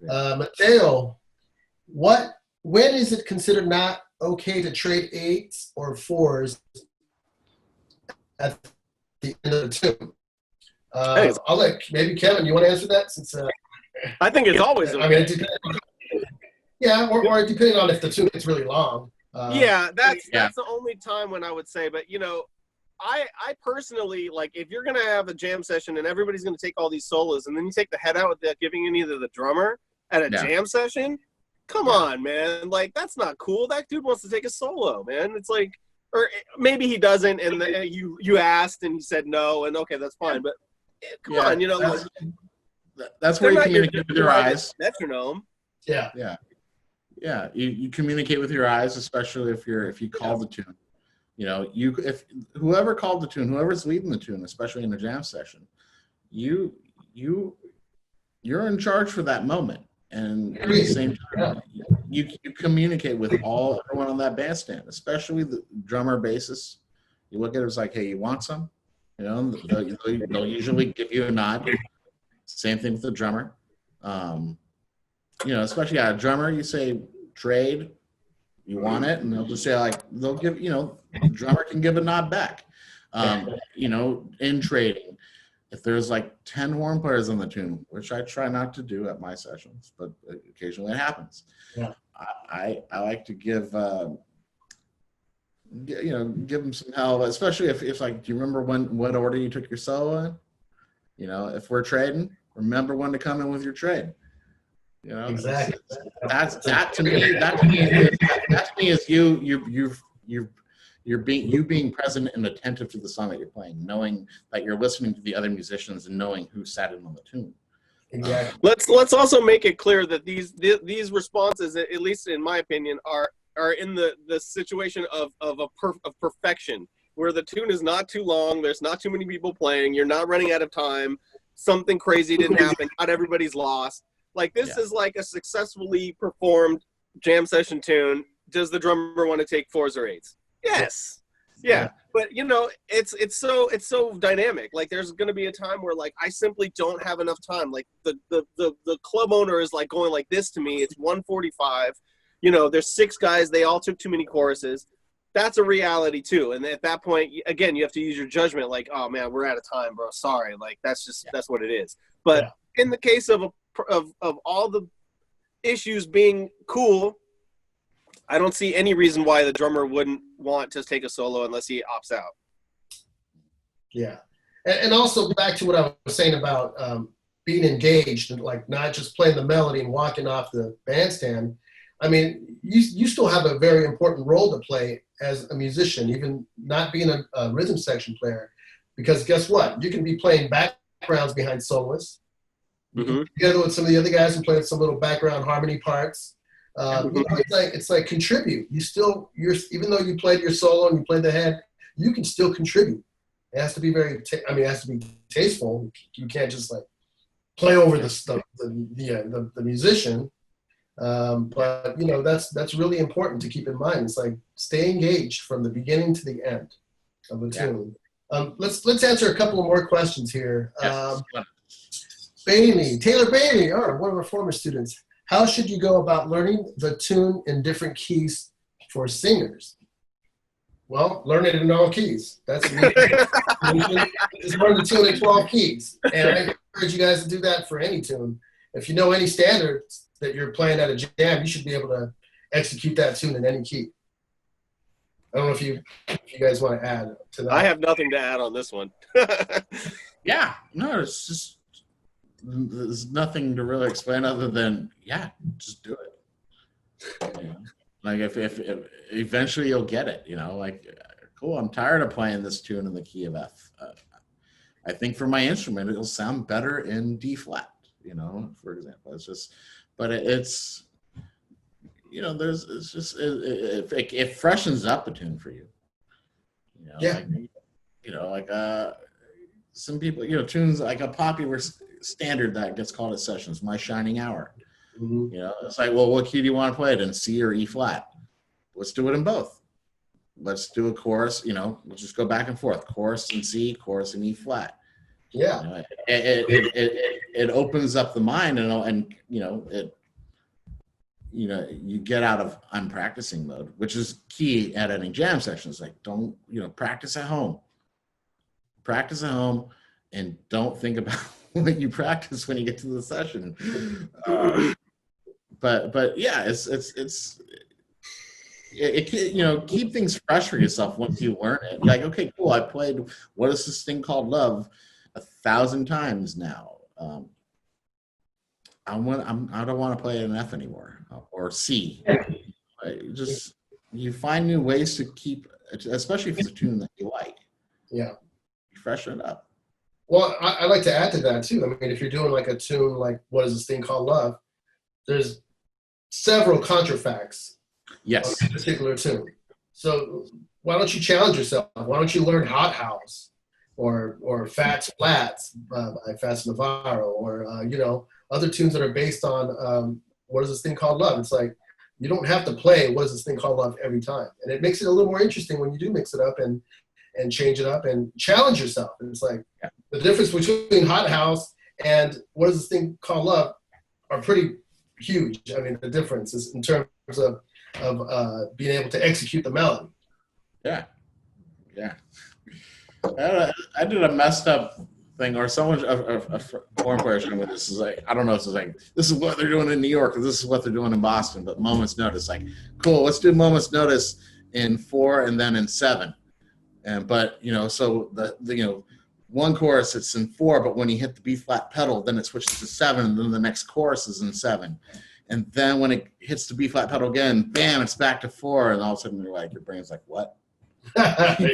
Mateo, when is it considered not okay to trade 8s or 4s at the end of the tune? I'll let maybe Kevin. You want to answer that? Since I think it's always okay. I mean, it depends. Yeah, or depending on if the tune is really long. That's the only time when I would say, but I personally, like, if you're going to have a jam session and everybody's going to take all these solos and then you take the head out without giving any to the drummer at a jam session, come on, man. Like, that's not cool. That dude wants to take a solo, man. It's like, or maybe he doesn't, and you asked and he said no, and okay, that's fine. But come on, that's where you communicate with your eyes. Metronome. Yeah. Yeah, you communicate with your eyes, especially if you call the tune. If whoever called the tune, whoever's leading the tune, especially in a jam session, you're in charge for that moment. And at the same time, you communicate with everyone on that bandstand, especially the drummer, bassist. You look at it as like, hey, you want some? They'll usually give you a nod. Same thing with the drummer. Especially a drummer, you say trade, you want it, and they'll just say they'll give, the drummer can give a nod back. In trading, if there's like 10 horn players on the tune, which I try not to do at my sessions, but occasionally it happens. Yeah. I like to give give them some help, especially if like, do you remember what order you took your solo in? If we're trading, remember when to come in with your trade. Exactly. That to me is you're being present and attentive to the song that you're playing, knowing that you're listening to the other musicians and knowing who sat in on the tune. Exactly. Let's also make it clear that these responses, at least in my opinion, are in the situation of perfection, where the tune is not too long, there's not too many people playing, you're not running out of time, something crazy didn't happen, not everybody's lost. Like this is like a successfully performed jam session tune. Does the drummer want to take 4s or 8s? Yes. Yeah. But it's so dynamic. Like there's going to be a time where like I simply don't have enough time. Like the club owner is like going like this to me. It's 1:45. There's 6 guys. They all took too many choruses. That's a reality too. And at that point, again, you have to use your judgment. Like, oh man, we're out of time, bro. Sorry. Like that's what it is. But in the case of all the issues being cool, I don't see any reason why the drummer wouldn't want to take a solo unless he opts out. Yeah. And also back to what I was saying about being engaged and like not just playing the melody and walking off the bandstand. I mean, you still have a very important role to play as a musician, even not being a rhythm section player, because guess what? You can be playing backgrounds behind soloists, together with some of the other guys and playing some little background harmony parts. It's like contribute. Even though you played your solo and you played the head, you can still contribute. It has to be it has to be tasteful. You can't just like play over the musician. But that's really important to keep in mind. It's like stay engaged from the beginning to the end of the tune. Let's answer a couple of more questions here. Taylor Bailey, one of our former students. How should you go about learning the tune in different keys for singers? Well, learn it in all keys. That's just learn the tune in 12 keys. And I encourage you guys to do that for any tune. If you know any standards that you're playing at a jam, you should be able to execute that tune in any key. I don't know if you guys want to add to that. I have nothing to add on this one. It's just there's nothing to really explain other than just do it. Like if eventually you'll get it. Cool. I'm tired of playing this tune in the key of F. I think for my instrument it'll sound better in D flat. For example, it's just, but it's it freshens up a tune for you. Some people, tunes like a popular standard that gets called at sessions, My Shining Hour. It's like, well, what key do you want to play it in, C or E flat? Let's do it in both. Let's do a chorus, we'll just go back and forth, chorus in C, chorus in E flat. It opens up the mind and you get out of I'm practicing mode, which is key at any jam sessions. Like don't, practice at home. Practice at home and don't think about what you practice when you get to the session. But yeah, keep things fresh for yourself once you learn it. Like, okay, cool. I played What Is This Thing Called Love 1,000 times now. I don't want to play an F anymore or C. You find new ways to keep, especially if it's a tune that you like. Yeah. Freshen it up. Well, I like to add to that too. I mean, if you're doing like a tune like What Is This Thing Called Love, there's several contrafacts Yes. on a particular tune. So why don't you challenge yourself? Why don't you learn Hot House or Fats Flats by Fats Navarro or other tunes that are based on What Is This Thing Called Love? It's like you don't have to play What Is This Thing Called Love every time. And it makes it a little more interesting when you do mix it up and change it up and challenge yourself. And it's like the difference between Hot House and What Is This Thing Called Love are pretty huge. I mean, the difference is in terms of being able to execute the melody. Yeah. I did a messed up thing, or someone, a foreign player showing me this is like, I don't know, it's like, this is what they're doing in New York, or this is what they're doing in Boston, but Moments Notice, like, cool, let's do Moments Notice in 4 and then in 7. But so the one chorus it's in 4, but when you hit the B flat pedal, then it switches to 7, and then the next chorus is in 7. And then when it hits the B flat pedal again, bam, it's back to 4, and all of a sudden you're like, your brain's like, what? I'll do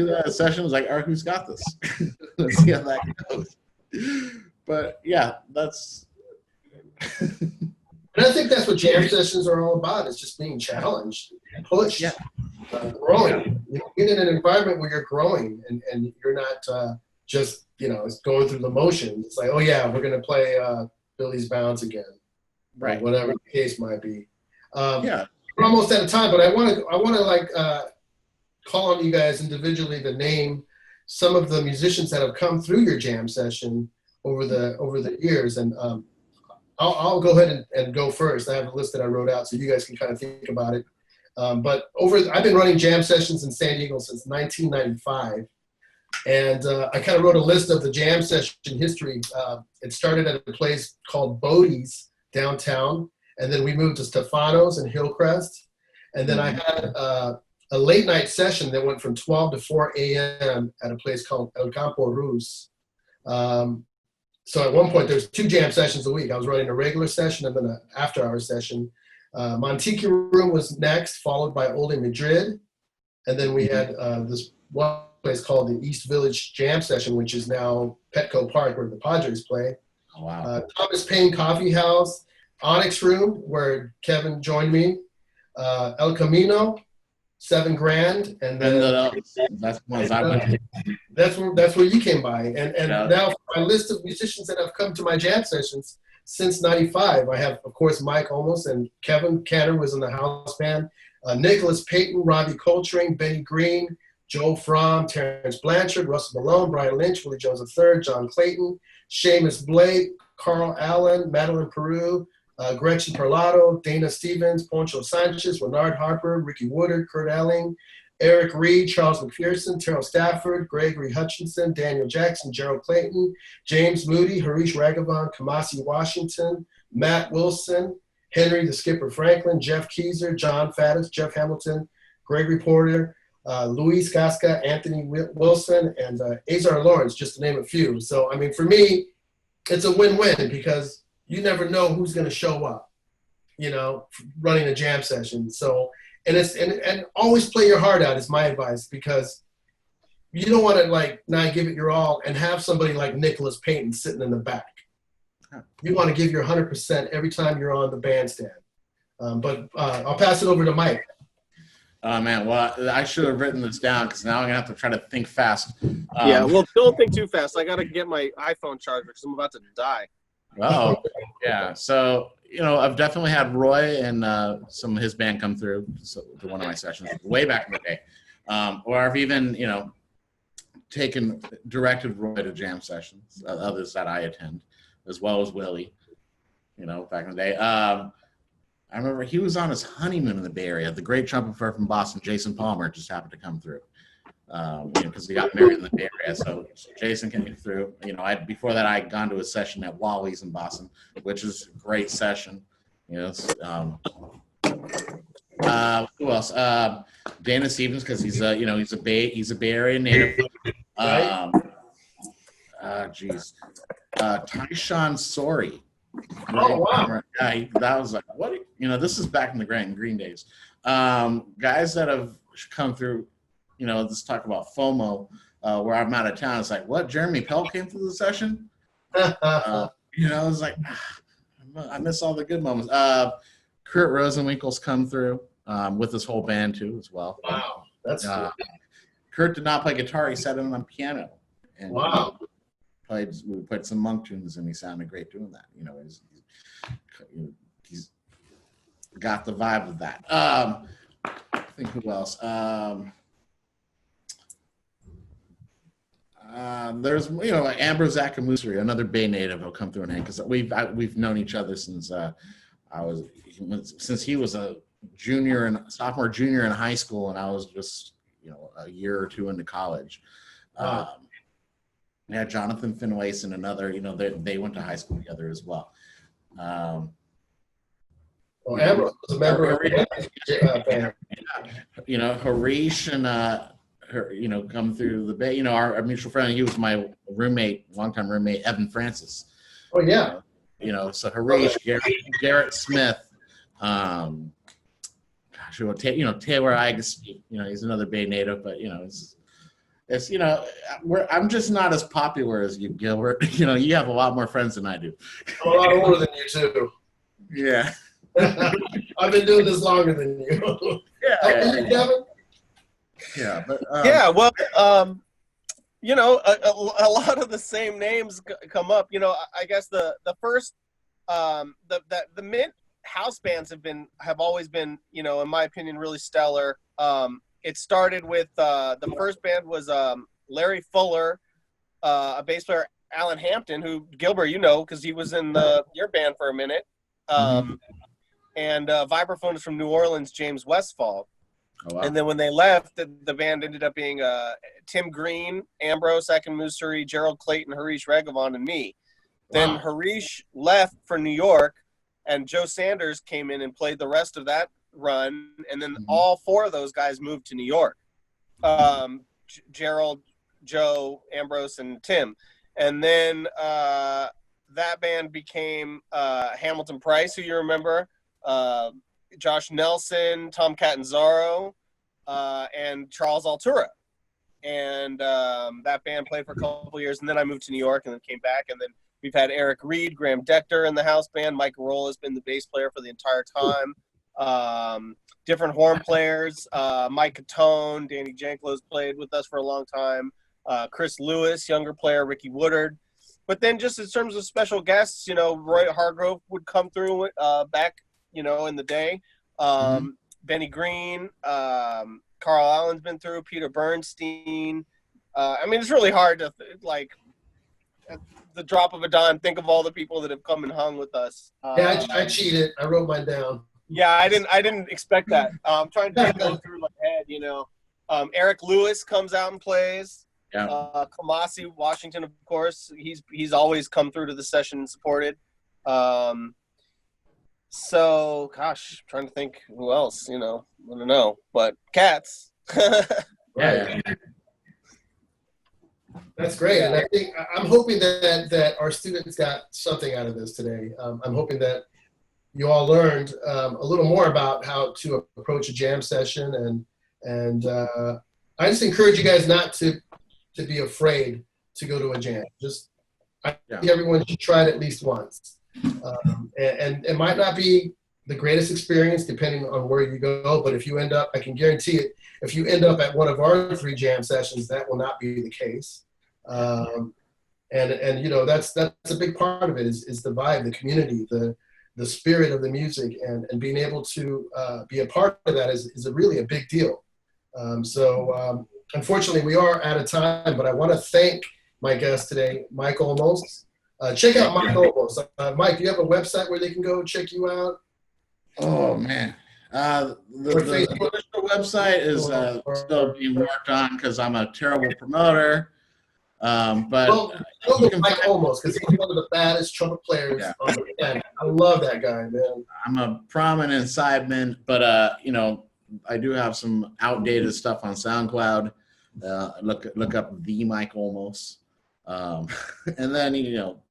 that in a session. It's like, all right, who's got this? Let's see how that goes. But yeah, that's. And I think that's what jam sessions are all about. It's just being challenged, pushed, growing. Get in an environment where you're growing and you're not just, going through the motions. It's like, oh yeah, we're going to play Billy's Bounce again. Right. Whatever the case might be. We're almost out of time, but I want to call on you guys individually to name some of the musicians that have come through your jam session over the years. And I'll go ahead and go first. I have a list that I wrote out so you guys can kind of think about it. But I've been running jam sessions in San Diego since 1995. And I kind of wrote a list of the jam session history. It started at a place called Bodie's downtown. And then we moved to Stefano's in Hillcrest. And then I had a late night session that went from 12 to 4 a.m. at a place called El Campo Rus. So at one point, there's 2 jam sessions a week. I was running a regular session and then an after-hour session. Montique Room was next, followed by Ole Madrid. And then we had this one place called the East Village Jam Session, which is now Petco Park, where the Padres play. Oh, wow. Thomas Paine Coffee House, Onyx Room, where Kevin joined me, El Camino, 7 Grand, and then that's ones I went to. That's where you came by, and now my list of musicians that have come to my jam sessions since '95. I have, of course, Mike Olmos and Kevin Cantor was in the house band, Nicholas Payton, Robbie Coltrane, Benny Green, Joe Fromm, Terrence Blanchard, Russell Malone, Brian Lynch, Willie Jones III, John Clayton, Seamus Blake, Carl Allen, Madeline Peru, Gretchen Parlato, Dana Stevens, Poncho Sanchez, Bernard Harper, Ricky Woodard, Kurt Elling, Eric Reed, Charles McPherson, Terrell Stafford, Gregory Hutchinson, Daniel Jackson, Gerald Clayton, James Moody, Harish Raghavan, Kamasi Washington, Matt Wilson, Henry the Skipper Franklin, Jeff Keezer, John Faddis, Jeff Hamilton, Gregory Porter, Luis Casca, Anthony Wilson, and Azar Lawrence, just to name a few. So, I mean, for me, it's a win-win because you never know who's going to show up, running a jam session. So, and always play your heart out is my advice, because you don't want to not give it your all and have somebody like Nicholas Payton sitting in the back. You want to give your 100% every time you're on the bandstand. But I'll pass it over to Mike. Oh, man. Well, I should have written this down because now I'm going to have to try to think fast. Well, don't think too fast. I got to get my iPhone charger because I'm about to die. Oh, yeah. So, I've definitely had Roy and some of his band come through to one of my sessions way back in the day. Or I've even, directed Roy to jam sessions, others that I attend, as well as Willie, back in the day. I remember he was on his honeymoon in the Bay Area. The great trumpet player from Boston, Jason Palmer, just happened to come through. Because he got married in the Bay Area, so Jason came through. Before that, I had gone to a session at Wally's in Boston, which was a great session. Who else? Dana Stevens, because he's a Bay Area native. Tyshawn Sorey. Oh wow! Yeah, that was like what? This is back in the Green days. Guys that have come through. Let's talk about FOMO, where I'm out of town. It's like, what? Jeremy Pell came through the session? It's like, I miss all the good moments. Kurt Rosenwinkel's come through with his whole band, too, as well. Wow. That's cool. Kurt did not play guitar. He sat in on piano. And wow. We played some monk tunes, and he sounded great doing that. He's got the vibe of that. I think who else? There's like Ambrose Akamusri, another Bay native, who'll come through and hang because we've known each other since since he was a sophomore junior in high school, and I was just a year or two into college. Jonathan Finlayson, another they went to high school together as well. Well, Ambrose was a member of the band. You know, Harish and come through the bay. You know, our mutual friend. He was my roommate, longtime roommate, Evan Francis. Oh yeah. You know, so Harish, Garrett Smith, Taylor Iges. You know, he's another Bay native, but you know, it's I'm just not as popular as you, Gilbert. You know, you have a lot more friends than I do. I'm a lot older than you too. Yeah. I've been doing this longer than you. Yeah. You, Kevin? Yeah, but well, a lot of the same names come up. You know, I guess the first the Mint house bands have always been, you know, in my opinion, really stellar. It started with the first band was Larry Fuller, a bass player, Alan Hampton, who Gilbert, you know, because he was in your band for a minute, and vibraphonist from New Orleans, James Westfall. Oh, wow. And then when they left, the band ended up being Tim Green, Ambrose Akinmusuri, Gerald Clayton, Harish Raghavan, and me. Then Wow. Harish left for New York, and Joe Sanders came in and played the rest of that run, and then all four of those guys moved to New York. Gerald, Joe, Ambrose, and Tim. And then that band became Hamilton Price, who you remember, Josh Nelson, Tom Catanzaro, and Charles Altura. And that band played for a couple of years, and then I moved to New York and then came back, and then we've had Eric Reed, Graham Dechter in the house band. Mike Roll has been the bass player for the entire time. Different horn players. Mike Catone, Danny Janklo's played with us for a long time. Chris Lewis, younger player, Ricky Woodard. But then just in terms of special guests, you know, Roy Hargrove would come through back, you know, in the day. Benny Green, Carl Allen's been through, Peter Bernstein. I mean, it's really hard to, like, at the drop of a dime, think of all the people that have come and hung with us. I cheated. I wrote mine down. Yeah, I didn't expect that. I'm trying to go through my head, you know. Eric Lewis comes out and plays. Yeah. Kamasi Washington, of course, he's always come through to the session and supported. So, gosh, I'm trying to think who else, you know. I don't know, but Cats. Right. That's great, and I think I'm hoping that our students got something out of this today. I'm hoping that you all learned a little more about how to approach a jam session, and I just encourage you guys not to be afraid to go to a jam. I think everyone should try it at least once, and it might not be the greatest experience depending on where you go, but if you end up, I can guarantee it, if you end up at one of our 3 jam sessions, that will not be the case. And you know, that's a big part of it is the vibe, the community, the spirit of the music, and being able to be a part of that is really a big deal. Unfortunately, we are out of time, but I want to thank my guest today, Mike Olmos. Check out Mike Olmos. Mike, do you have a website where they can go check you out? Oh, man. The official website is still being worked on because I'm a terrible promoter. But look at Mike Olmos because he's one of the baddest trumpet players on the planet. I love that guy, man. I'm a prominent sideman, but you know, I do have some outdated stuff on SoundCloud. Look up the Mike Olmos, and then you know,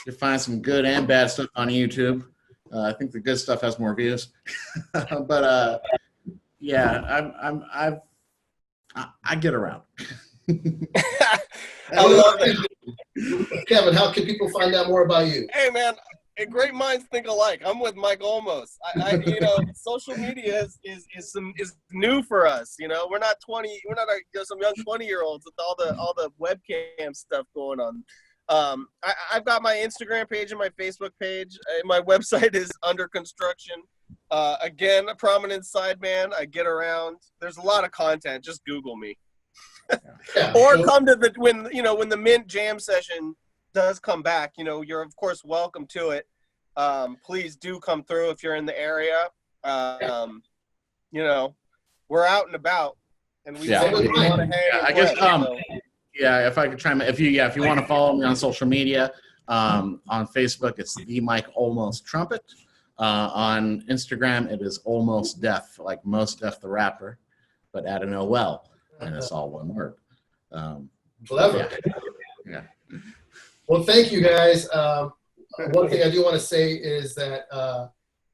you find some good and bad stuff on YouTube. I think the good stuff has more views, but yeah, I get around. I love it. Kevin, how can people find out more about you? Hey, man, great minds think alike. I'm with Mike Olmos. You know, social media is new for us. You know, we're not 20. We're not some young 20-year-olds with all the webcam stuff going on. I've got my Instagram page and my Facebook page. My website is under construction. Again, a prominent sideman. I get around. There's a lot of content. Just Google me. Or come to when the Mint Jam session does come back, you know, you're of course welcome to it. Please do come through if you're in the area. You know, we're out and about, and we want to hang. I guess if I could chime in, if you want to follow me on social media, on Facebook it's the Mike Olmos Trumpet. On Instagram, it is Olmos Def, like Most Def the rapper, but add an OL, and it's all one word. Clever. Yeah. Well, thank you guys. One thing I do want to say is that,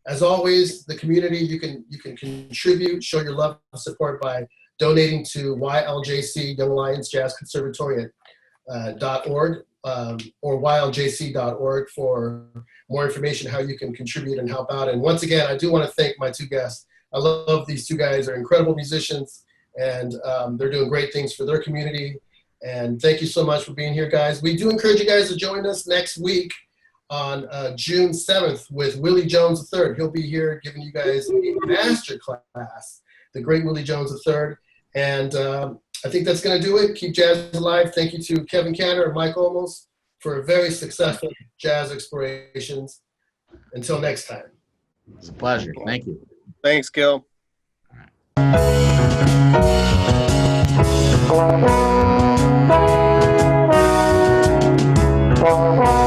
as always, the community, you can contribute, show your love and support by donating to YLJC, Young Lions Jazz Conservatory at .org or yljc.org for more information how you can contribute and help out. And once again, I do want to thank my two guests. I love these two guys. They're incredible musicians, and they're doing great things for their community. And thank you so much for being here, guys. We do encourage you guys to join us next week on June 7th with Willie Jones III. He'll be here giving you guys a masterclass, the great Willie Jones III. And I think that's going to do it. Keep jazz alive. Thank you to Kevin Cantor and Mike Olmos for a very successful jazz explorations. Until next time. It's a pleasure. Thank you. Thanks, Gil. All right.